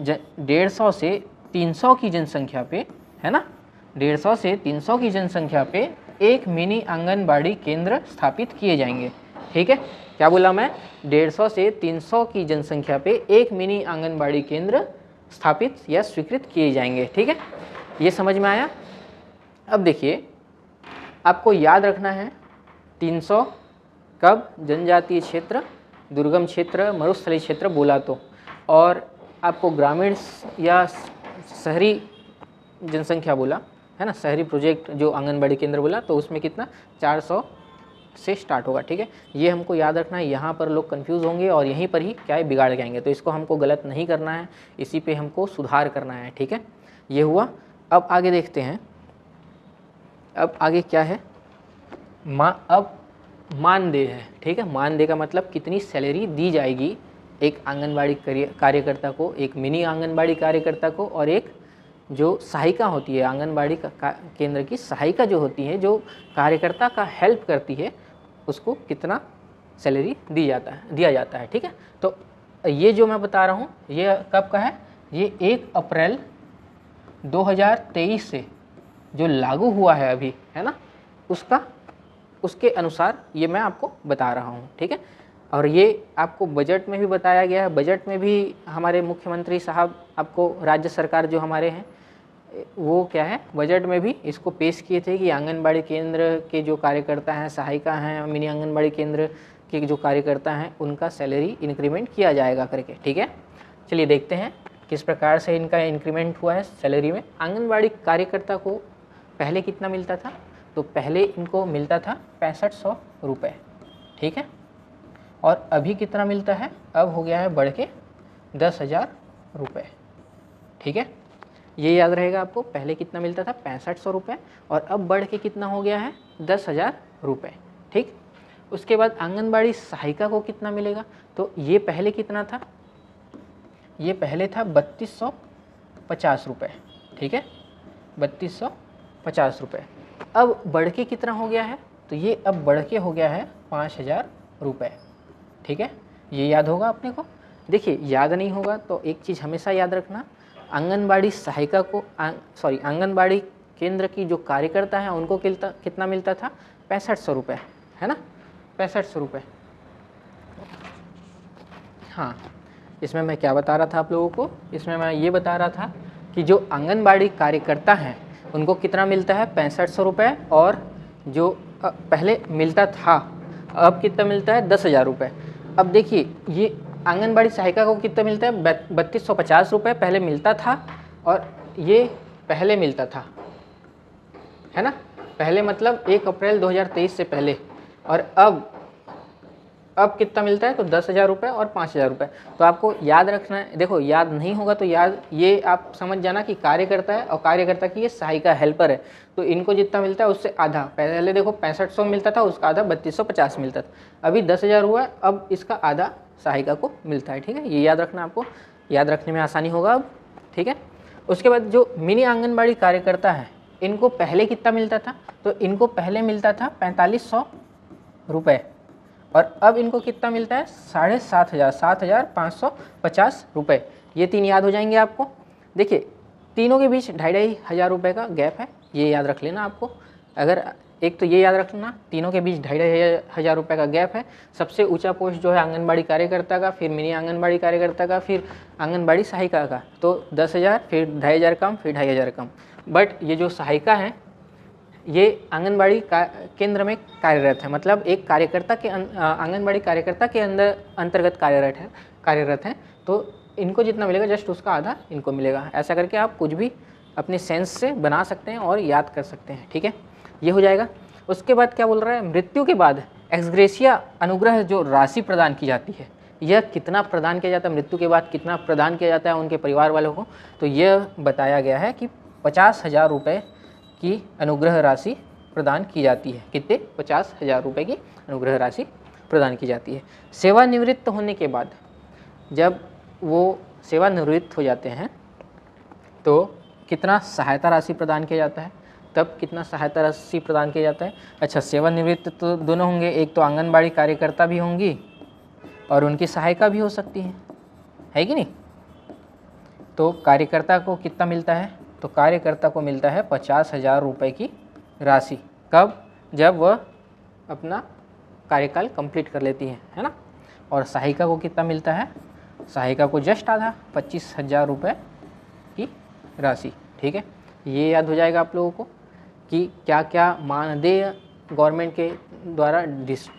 150 से 300 की जनसंख्या पे, है ना, 150 से 300 की जनसंख्या पे एक मिनी आंगनबाड़ी केंद्र स्थापित किए जाएंगे। ठीक है, क्या बोला मैं, 150 से 300 की जनसंख्या पे एक मिनी आंगनबाड़ी केंद्र स्थापित या स्वीकृत किए जाएंगे। ठीक है, ये समझ में आया। अब देखिए आपको याद रखना है 300 कब, जनजातीय क्षेत्र, दुर्गम क्षेत्र, मरुस्थलीय क्षेत्र बोला तो, और आपको ग्रामीण या शहरी जनसंख्या बोला, है ना, शहरी प्रोजेक्ट जो आंगनबाड़ी केंद्र बोला तो उसमें कितना, 400 से स्टार्ट होगा। ठीक है, ये हमको याद रखना है। यहाँ पर लोग कंफ्यूज होंगे और यहीं पर ही क्या है, बिगाड़ जाएंगे। तो इसको हमको गलत नहीं करना है, इसी पे हमको सुधार करना है। ठीक है, ये हुआ। अब आगे देखते हैं, अब आगे क्या है, अब मानदेय है। ठीक है, मानदेय का मतलब कितनी सैलरी दी जाएगी एक आंगनबाड़ी कार्यकर्ता को, एक मिनी आंगनबाड़ी कार्यकर्ता को, और एक जो सहायिका होती है आंगनबाड़ी केंद्र की सहायिका जो होती है, जो कार्यकर्ता का हेल्प करती है, उसको कितना सैलरी दिया जाता है। ठीक है, तो ये जो मैं बता रहा हूँ ये कब का है, ये 1 अप्रैल 2023 से जो लागू हुआ है अभी, है ना, उसके अनुसार ये मैं आपको बता रहा हूँ, ठीक है। और ये आपको बजट में भी बताया गया है। बजट में भी हमारे मुख्यमंत्री साहब आपको, राज्य सरकार जो हमारे हैं, वो क्या है, बजट में भी इसको पेश किए थे कि आंगनबाड़ी केंद्र के जो कार्यकर्ता हैं, सहायिका हैं, मिनी आंगनबाड़ी केंद्र के जो कार्यकर्ता हैं, उनका सैलरी इंक्रीमेंट किया जाएगा करके, ठीक है। चलिए देखते हैं किस प्रकार से इनका इंक्रीमेंट हुआ है सैलरी में। आंगनबाड़ी कार्यकर्ता को पहले कितना मिलता था, तो पहले इनको मिलता था 6500 रुपये, ठीक है। और अभी कितना मिलता है, अब हो गया है बढ़ के 10,000 रुपये, ठीक है। ये याद रहेगा आपको, पहले कितना मिलता था 6500 रुपये और अब बढ़ के कितना हो गया है 10,000 रुपये, ठीक। उसके बाद आंगनबाड़ी सहायिका को कितना मिलेगा, तो ये पहले कितना था, ये पहले था 3250 रुपये, ठीक है, 3250 रुपये। अब बढ़ के कितना हो गया है, तो ये अब बढ़ के हो गया है 5000 रुपये, ठीक है। ये याद होगा अपने को। देखिए याद नहीं होगा तो एक चीज़ हमेशा याद रखना, आंगनबाड़ी सहायिका को आंगनबाड़ी केंद्र की जो कार्यकर्ता हैं उनको कितना मिलता था 6500 रुपये, है ना, 6500 रुपये। हाँ, इसमें मैं क्या बता रहा था आप लोगों को, इसमें मैं ये बता रहा था कि जो आंगनबाड़ी कार्यकर्ता हैं उनको कितना मिलता है 6500 रुपये, और जो पहले मिलता था अब कितना मिलता है 10,000 रुपये। अब देखिए ये आंगनबाड़ी सहायिका को कितना मिलता है 3250 रुपये पहले मिलता था, और ये पहले मिलता था, है ना, पहले मतलब 1 अप्रैल 2023 से पहले। और अब कितना मिलता है, तो 10,000 रुपये और 5,000 रुपये। तो आपको याद रखना है, देखो याद नहीं होगा तो याद ये आप समझ जाना कि कार्यकर्ता है और कार्यकर्ता की ये सहायिका हेल्पर है, तो इनको जितना मिलता है उससे आधा, पहले देखो 6500 मिलता था, उसका आधा 3250 मिलता था, अभी 10,000 हुआ है, अब इसका आधा सहायिका को मिलता है, ठीक है। ये याद रखना, आपको याद रखने में आसानी होगा अब, ठीक है। उसके बाद जो मिनी आंगनबाड़ी कार्यकर्ता है इनको पहले कितना मिलता था, तो इनको पहले मिलता था 4500 रुपये, और अब इनको कितना मिलता है 7,550 रुपये। ये तीन याद हो जाएंगे आपको। देखिए तीनों के बीच 2,500 रुपये का गैप है, ये याद रख लेना आपको। अगर एक तो ये याद रखना, तीनों के बीच 2,500 रुपये का गैप है। सबसे ऊंचा पोस्ट जो है आंगनबाड़ी कार्यकर्ता का, फिर मिनी आंगनबाड़ी कार्यकर्ता का, फिर आंगनबाड़ी सहायिका का, तो 10,000, फिर 2,500 कम, फिर 2,500 कम। बट ये जो सहायिका है ये आंगनबाड़ी केंद्र में कार्यरत है, मतलब एक कार्यकर्ता के आंगनबाड़ी कार्यकर्ता के अंतर्गत कार्यरत हैं, तो इनको जितना मिलेगा जस्ट उसका आधा इनको मिलेगा। ऐसा करके आप कुछ भी अपने सेंस से बना सकते हैं और याद कर सकते हैं, ठीक है, ये हो जाएगा। उसके बाद क्या बोल रहा है, मृत्यु के बाद एक्सग्रेशिया अनुग्रह जो राशि प्रदान की जाती है, यह कितना प्रदान किया जाता है, मृत्यु के बाद कितना प्रदान किया जाता है उनके परिवार वालों को, तो यह बताया गया है कि 50,000 रुपये की अनुग्रह राशि प्रदान की जाती है। कितने, 50,000 रुपये की अनुग्रह राशि प्रदान की जाती है। सेवानिवृत्त होने के बाद जब वो सेवानिवृत्त हो जाते हैं तो कितना सहायता राशि प्रदान किया जाता है, तब कितना सहायता राशि प्रदान किया जाता है। अच्छा, सेवानिवृत्त तो दोनों होंगे, एक तो आंगनबाड़ी कार्यकर्ता भी होंगी और उनकी सहायिका भी हो सकती है कि नहीं। तो कार्यकर्ता को कितना मिलता है, तो कार्यकर्ता को मिलता है 50,000 रुपये की राशि। कब, जब वह अपना कार्यकाल कंप्लीट कर लेती है ना। और सहायिका को कितना मिलता है, सहायिका को जस्ट आधा 25,000 रुपये की राशि, ठीक है। ये याद हो जाएगा आप लोगों को कि क्या क्या मानदेय गवर्नमेंट के द्वारा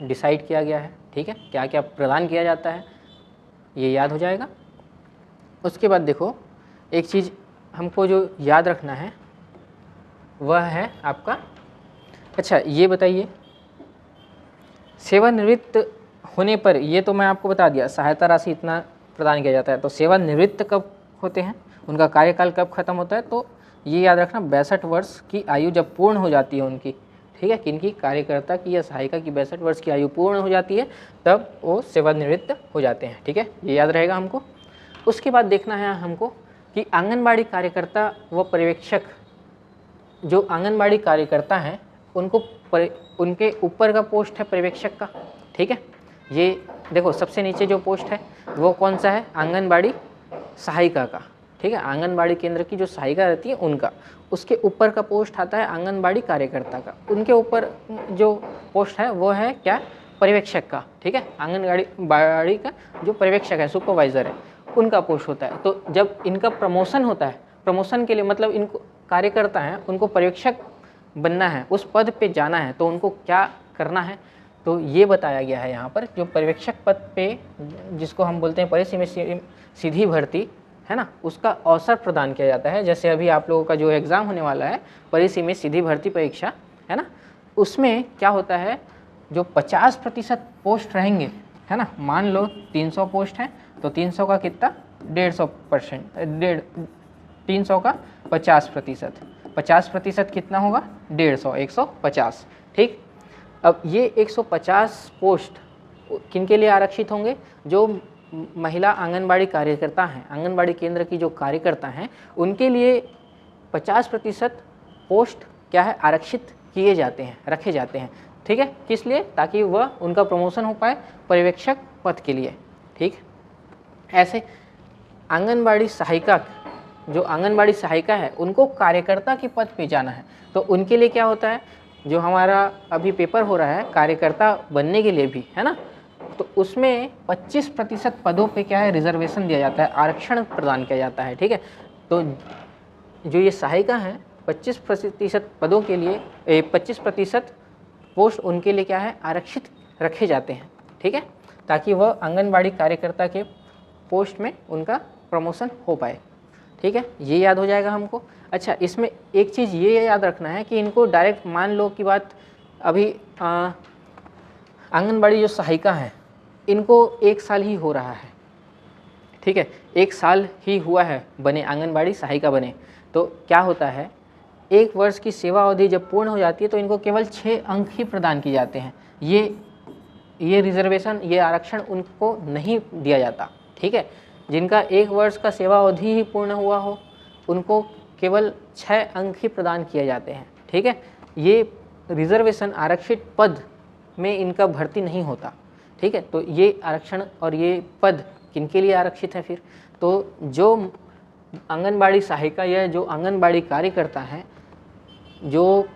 डिसाइड किया गया है, ठीक है, क्या क्या प्रदान किया जाता है, ये याद हो जाएगा। उसके बाद देखो एक चीज़ हमको जो याद रखना है वह है आपका, अच्छा ये बताइए, सेवानिवृत्त होने पर, ये तो मैं आपको बता दिया सहायता राशि इतना प्रदान किया जाता है, तो सेवानिवृत्त कब होते हैं, उनका कार्यकाल कब खत्म होता है, तो ये याद रखना 62 वर्ष की आयु जब पूर्ण हो जाती है उनकी, ठीक है, किनकी, कार्यकर्ता की या सहायिका की 62 वर्ष की आयु पूर्ण हो जाती है तब वो सेवानिवृत्त हो जाते हैं, ठीक है, ये याद रहेगा हमको। उसके बाद देखना है हमको कि आंगनबाड़ी कार्यकर्ता व पर्यवेक्षक, जो आंगनबाड़ी कार्यकर्ता हैं उनको उनके ऊपर का पोस्ट है पर्यवेक्षक का, ठीक है। ये देखो सबसे नीचे जो पोस्ट है वो कौन सा है? आंगनबाड़ी सहायिका का, ठीक है, आंगनबाड़ी केंद्र की जो सहायिका रहती है उनका। उसके ऊपर का पोस्ट आता है आंगनबाड़ी कार्यकर्ता का। उनके ऊपर जो पोस्ट है वो है क्या? पर्यवेक्षक का, ठीक है, आंगनबाड़ी का जो पर्यवेक्षक है, सुपरवाइजर है, उनका पोस्ट होता है। तो जब इनका प्रमोशन होता है, प्रमोशन के लिए मतलब इनको कार्यकर्ता हैं, उनको पर्यवेक्षक बनना है, उस पद पे जाना है, तो उनको क्या करना है? तो ये बताया गया है यहाँ पर, जो पर्यवेक्षक पद पे, जिसको हम बोलते हैं परिसीमा में सीधी भर्ती, है ना, उसका अवसर प्रदान किया जाता है। जैसे अभी आप लोगों का जो एग्ज़ाम होने वाला है परिसीमा में सीधी भर्ती परीक्षा, है ना, उसमें क्या होता है, जो 50% पोस्ट रहेंगे, है ना, मान लो 300 पोस्ट है तो 300 का कितना? 150%, 300 का 50%, 50% कितना होगा? 150, 150, ठीक। अब ये 150 पोस्ट किन के लिए आरक्षित होंगे? जो महिला आंगनबाड़ी कार्यकर्ता हैं, आंगनबाड़ी केंद्र की जो कार्यकर्ता हैं, उनके लिए 50% पोस्ट क्या है? आरक्षित किए जाते हैं, रखे जाते हैं, ठीक है। किस लिए? ताकि वह उनका प्रमोशन हो पाए पर्यवेक्षक पद के लिए, ठीक। ऐसे आंगनबाड़ी सहायिका, जो आंगनबाड़ी सहायिका है, उनको कार्यकर्ता के पद पे जाना है, तो उनके लिए क्या होता है? जो हमारा अभी पेपर हो रहा है कार्यकर्ता बनने के लिए भी, है ना, तो उसमें 25% पदों पे क्या है? रिजर्वेशन दिया जाता है, आरक्षण प्रदान किया जाता है, ठीक है। तो जो ये सहायिका हैं, 25% पदों के लिए 25% पोस्ट उनके लिए क्या है? आरक्षित रखे जाते हैं, ठीक है, ताकि वह आंगनबाड़ी कार्यकर्ता के पोस्ट में उनका प्रमोशन हो पाए, ठीक है। ये याद हो जाएगा हमको। अच्छा, इसमें एक चीज़ ये याद रखना है कि इनको डायरेक्ट, मान लो कि बात अभी आंगनबाड़ी जो सहायिका है, इनको 1 साल ही हो रहा है, ठीक है, 1 साल ही हुआ है बने, आंगनबाड़ी सहायिका बने, तो क्या होता है, 1 वर्ष की सेवा अवधि जब पूर्ण हो जाती है तो इनको केवल 6 अंक ही प्रदान किए जाते हैं। ये रिजर्वेशन, ये आरक्षण उनको नहीं दिया जाता, ठीक है। जिनका 1 वर्ष का सेवा अवधि ही पूर्ण हुआ हो, उनको केवल 6 अंक ही प्रदान किए जाते हैं, ठीक है। ये रिजर्वेशन, आरक्षित पद में इनका भर्ती नहीं होता, ठीक है। तो ये आरक्षण और ये पद किनके लिए आरक्षित है फिर? तो जो आंगनबाड़ी सहायिका या जो आंगनबाड़ी कार्यकर्ता हैं, जो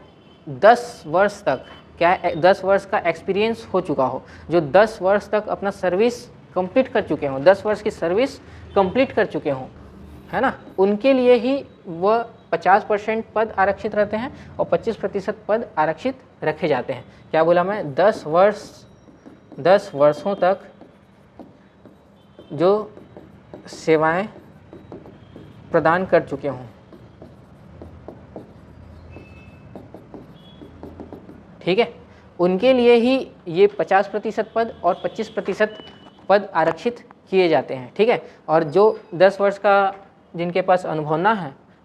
10 वर्ष तक, क्या 10 वर्ष का एक्सपीरियंस हो चुका हो, जो 10 वर्ष तक अपना सर्विस कंप्लीट कर चुके हों, 10 वर्ष की सर्विस कंप्लीट कर चुके हों, है ना, उनके लिए ही वह 50% पद आरक्षित रहते हैं और 25% पद आरक्षित रखे जाते हैं। क्या बोला मैं? 10 वर्षों तक जो सेवाएं प्रदान कर चुके हों, ठीक है, उनके लिए ही ये 50% पद और 25% पद आरक्षित किए जाते हैं, ठीक है। और जो 10 वर्ष का जिनके पास अनुभव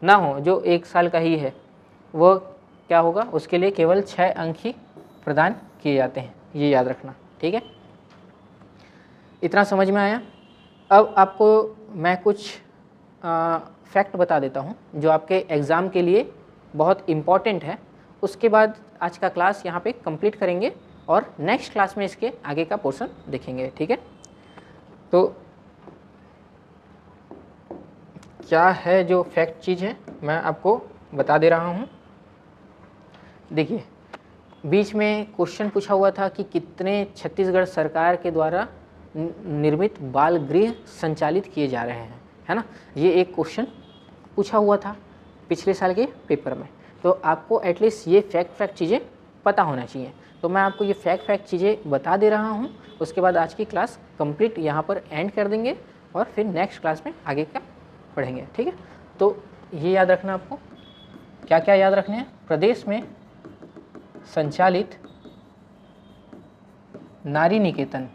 ना हो, जो 1 साल का ही है, वो क्या होगा? उसके लिए केवल 6 अंक ही प्रदान किए जाते हैं, ये याद रखना, ठीक है। इतना समझ में आया? अब आपको मैं कुछ फैक्ट बता देता हूँ जो आपके एग्ज़ाम के लिए बहुत इम्पॉर्टेंट है। उसके बाद आज का क्लास यहाँ पे कंप्लीट करेंगे और नेक्स्ट क्लास में इसके आगे का पोर्शन देखेंगे, ठीक है। तो क्या है जो फैक्ट चीज़ है, मैं आपको बता दे रहा हूँ। देखिए, बीच में क्वेश्चन पूछा हुआ था कि कितने छत्तीसगढ़ सरकार के द्वारा निर्मित बाल गृह संचालित किए जा रहे हैं, है ना, ये एक क्वेश्चन पूछा हुआ था पिछले साल के पेपर में। तो आपको एटलीस्ट ये फैक्ट चीज़ें पता होना चाहिए। तो मैं आपको ये फैक्ट चीज़ें बता दे रहा हूँ। उसके बाद आज की क्लास कंप्लीट यहाँ पर एंड कर देंगे और फिर नेक्स्ट क्लास में आगे का पढ़ेंगे, ठीक है। तो ये याद रखना आपको, क्या क्या याद रखने हैं? प्रदेश में संचालित नारी निकेतन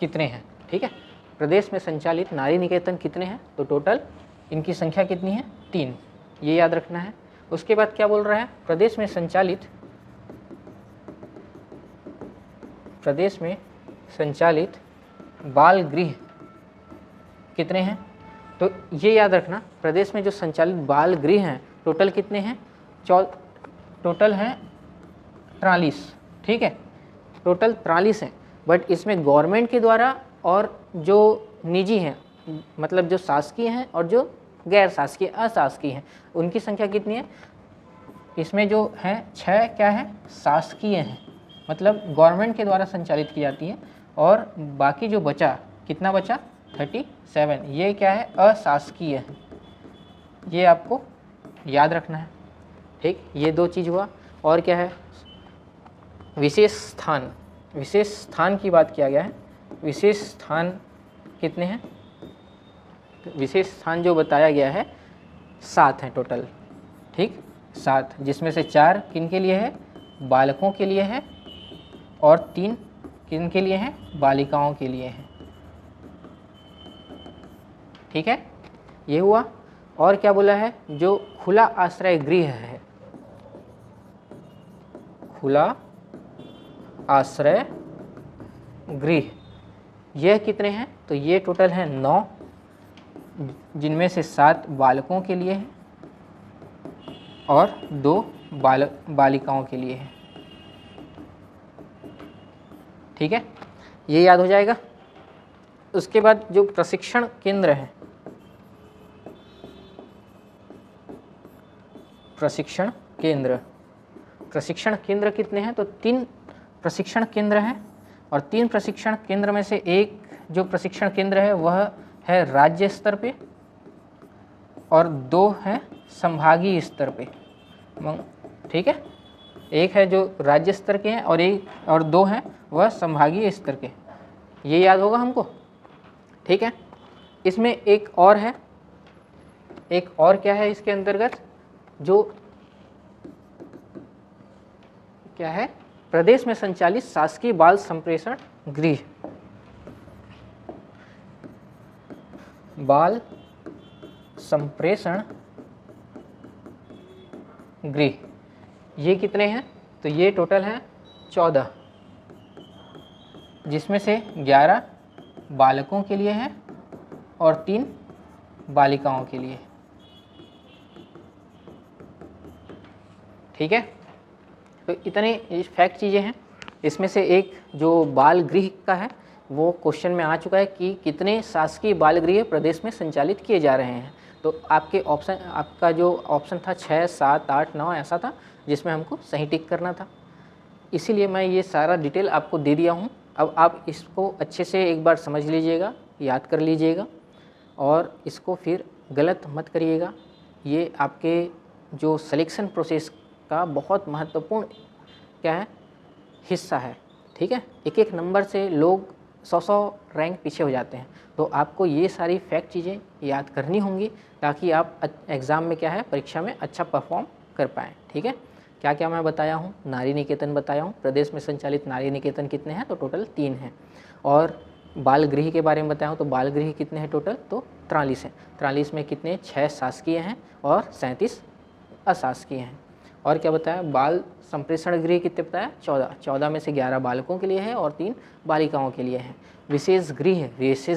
कितने हैं, ठीक है। प्रदेश में संचालित नारी निकेतन कितने हैं? तो टोटल इनकी संख्या कितनी है? 3, ये याद रखना है। उसके बाद क्या बोल रहा है? प्रदेश में संचालित बाल गृह कितने हैं? तो ये याद रखना, प्रदेश में जो संचालित बाल गृह हैं टोटल कितने हैं? टोटल हैं 43, ठीक है, टोटल 43 हैं। बट इसमें गवर्नमेंट के द्वारा और जो निजी हैं, मतलब जो शासकीय हैं और जो गैर शासकीय अशासकीय हैं, उनकी संख्या कितनी है? इसमें जो है 6 क्या है? शासकीय हैं, मतलब गवर्नमेंट के द्वारा संचालित की जाती है, और बाकी जो बचा, कितना बचा? 37, ये क्या है? अशासकीय है। ये आपको याद रखना है, ठीक। ये 2 चीज़ हुआ। और क्या है? विशेष स्थान। विशेष स्थान की बात किया गया है। विशेष स्थान कितने हैं? विशेष स्थान जो बताया गया है 7 हैं टोटल, ठीक, 7, जिसमें से 4 किन के लिए है? बालकों के लिए है, और 3 किन के लिए हैं? बालिकाओं के लिए हैं, ठीक है। ये हुआ। और क्या बोला है? जो खुला आश्रय गृह है, खुला आश्रय गृह, यह कितने हैं? तो ये टोटल है 9, जिनमें से 7 बालकों के लिए है और 2 बालिकाओं के लिए है, ठीक है। ये याद हो जाएगा। उसके बाद जो प्रशिक्षण केंद्र है, प्रशिक्षण केंद्र, प्रशिक्षण केंद्र कितने हैं? तो 3 प्रशिक्षण केंद्र हैं, और 3 प्रशिक्षण केंद्र में से एक जो प्रशिक्षण केंद्र है वह है राज्य स्तर पे, और 2 हैं संभागीय स्तर पे, ठीक है। एक है जो राज्य स्तर के हैं और 2 हैं वह संभागीय स्तर के। ये याद होगा हमको, ठीक है। इसमें एक और है, एक और क्या है इसके अंतर्गत? जो क्या है? प्रदेश में संचालित शासकीय बाल संप्रेषण गृह, बाल संप्रेषण गृह, ये कितने हैं? तो ये टोटल है 14, जिसमें से 11 बालकों के लिए है और 3 बालिकाओं के लिए, ठीक है। तो इतने फैक्ट चीज़ें हैं। इसमें से एक जो बाल गृह का है वो क्वेश्चन में आ चुका है कि कितने शासकीय बाल गृह प्रदेश में संचालित किए जा रहे हैं। तो आपके ऑप्शन, आपका जो ऑप्शन था 6, 7, 8, 9 ऐसा था, जिसमें हमको सही टिक करना था। इसीलिए मैं ये सारा डिटेल आपको दे दिया हूँ। अब आप इसको अच्छे से एक बार समझ लीजिएगा, याद कर लीजिएगा, और इसको फिर गलत मत करिएगा। ये आपके जो सिलेक्शन प्रोसेस का बहुत महत्वपूर्ण क्या है? हिस्सा है, ठीक है। एक एक नंबर से लोग 100 रैंक पीछे हो जाते हैं, तो आपको ये सारी फैक्ट चीज़ें याद करनी होंगी, ताकि आप एग्ज़ाम में क्या है, परीक्षा में अच्छा परफॉर्म कर पाएँ, ठीक है। क्या क्या मैं बताया हूँ? नारी निकेतन बताया हूँ। प्रदेश में संचालित नारी निकेतन कितने हैं? तो टोटल 3 हैं। और बाल गृह के बारे में बताया हूँ, तो बाल गृह कितने हैं टोटल? तो 43 हैं। 43 में कितने? 6 शासकीय हैं और 37 अशासकीय हैं। और क्या बताया? बाल संप्रेषण गृह कितने बताया? 14। 14 में से 11 बालकों के लिए है और 3 बालिकाओं के लिए है। विशेष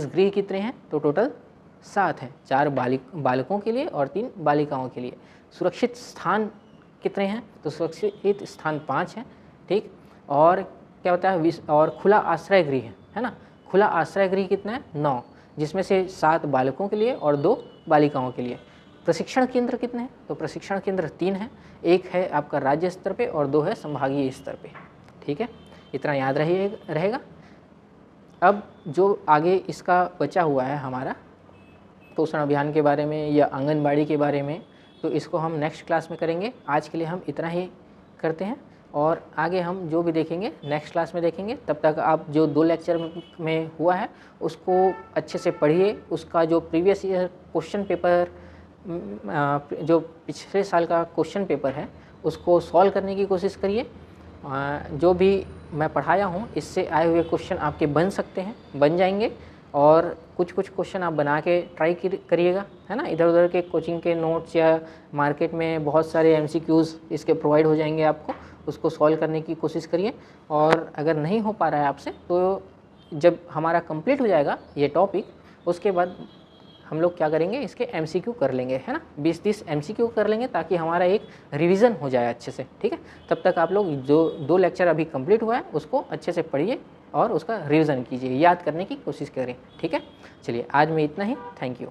गृह कितने हैं? तो टोटल 7 हैं, 4 बालकों के लिए और 3 बालिकाओं के लिए। सुरक्षित स्थान कितने हैं? तो सुरक्षित स्थान 5 हैं, ठीक। और क्या बताया? और खुला आश्रय गृह है ना, खुला आश्रय गृह कितना है? 9, जिसमें से 7 बालकों के लिए और 2 बालिकाओं के लिए। प्रशिक्षण केंद्र कितने हैं? तो प्रशिक्षण केंद्र 3 हैं, एक है आपका राज्य स्तर पे और 2 है संभागीय स्तर पे, ठीक है। इतना याद रहेगा। अब जो आगे इसका बचा हुआ है हमारा पोषण अभियान के बारे में या आंगनबाड़ी के बारे में, तो इसको हम नेक्स्ट क्लास में करेंगे। आज के लिए हम इतना ही करते हैं, और आगे हम जो भी देखेंगे नेक्स्ट क्लास में देखेंगे। तब तक आप जो 2 लेक्चर में हुआ है उसको अच्छे से पढ़िए। उसका जो प्रीवियस ईयर क्वेश्चन पेपर, जो पिछले साल का क्वेश्चन पेपर है, उसको सॉल्व करने की कोशिश करिए। जो भी मैं पढ़ाया हूँ इससे आए हुए क्वेश्चन आपके बन सकते हैं, बन जाएंगे, और कुछ क्वेश्चन आप बना के ट्राई करिएगा, है ना। इधर उधर के कोचिंग के नोट्स या मार्केट में बहुत सारे MCQs इसके प्रोवाइड हो जाएंगे आपको, उसको सॉल्व करने की कोशिश करिए। और अगर नहीं हो पा रहा है आपसे, तो जब हमारा कंप्लीट हो जाएगा ये टॉपिक, उसके बाद हम लोग क्या करेंगे, इसके MCQ कर लेंगे, है ना, 20-30 MCQ कर लेंगे ताकि हमारा एक रिवीजन हो जाए अच्छे से, ठीक है। तब तक आप लोग जो 2 लेक्चर अभी कंप्लीट हुआ है उसको अच्छे से पढ़िए और उसका रिवीजन कीजिए, याद करने की कोशिश करें, ठीक है। चलिए आज में इतना ही, थैंक यू।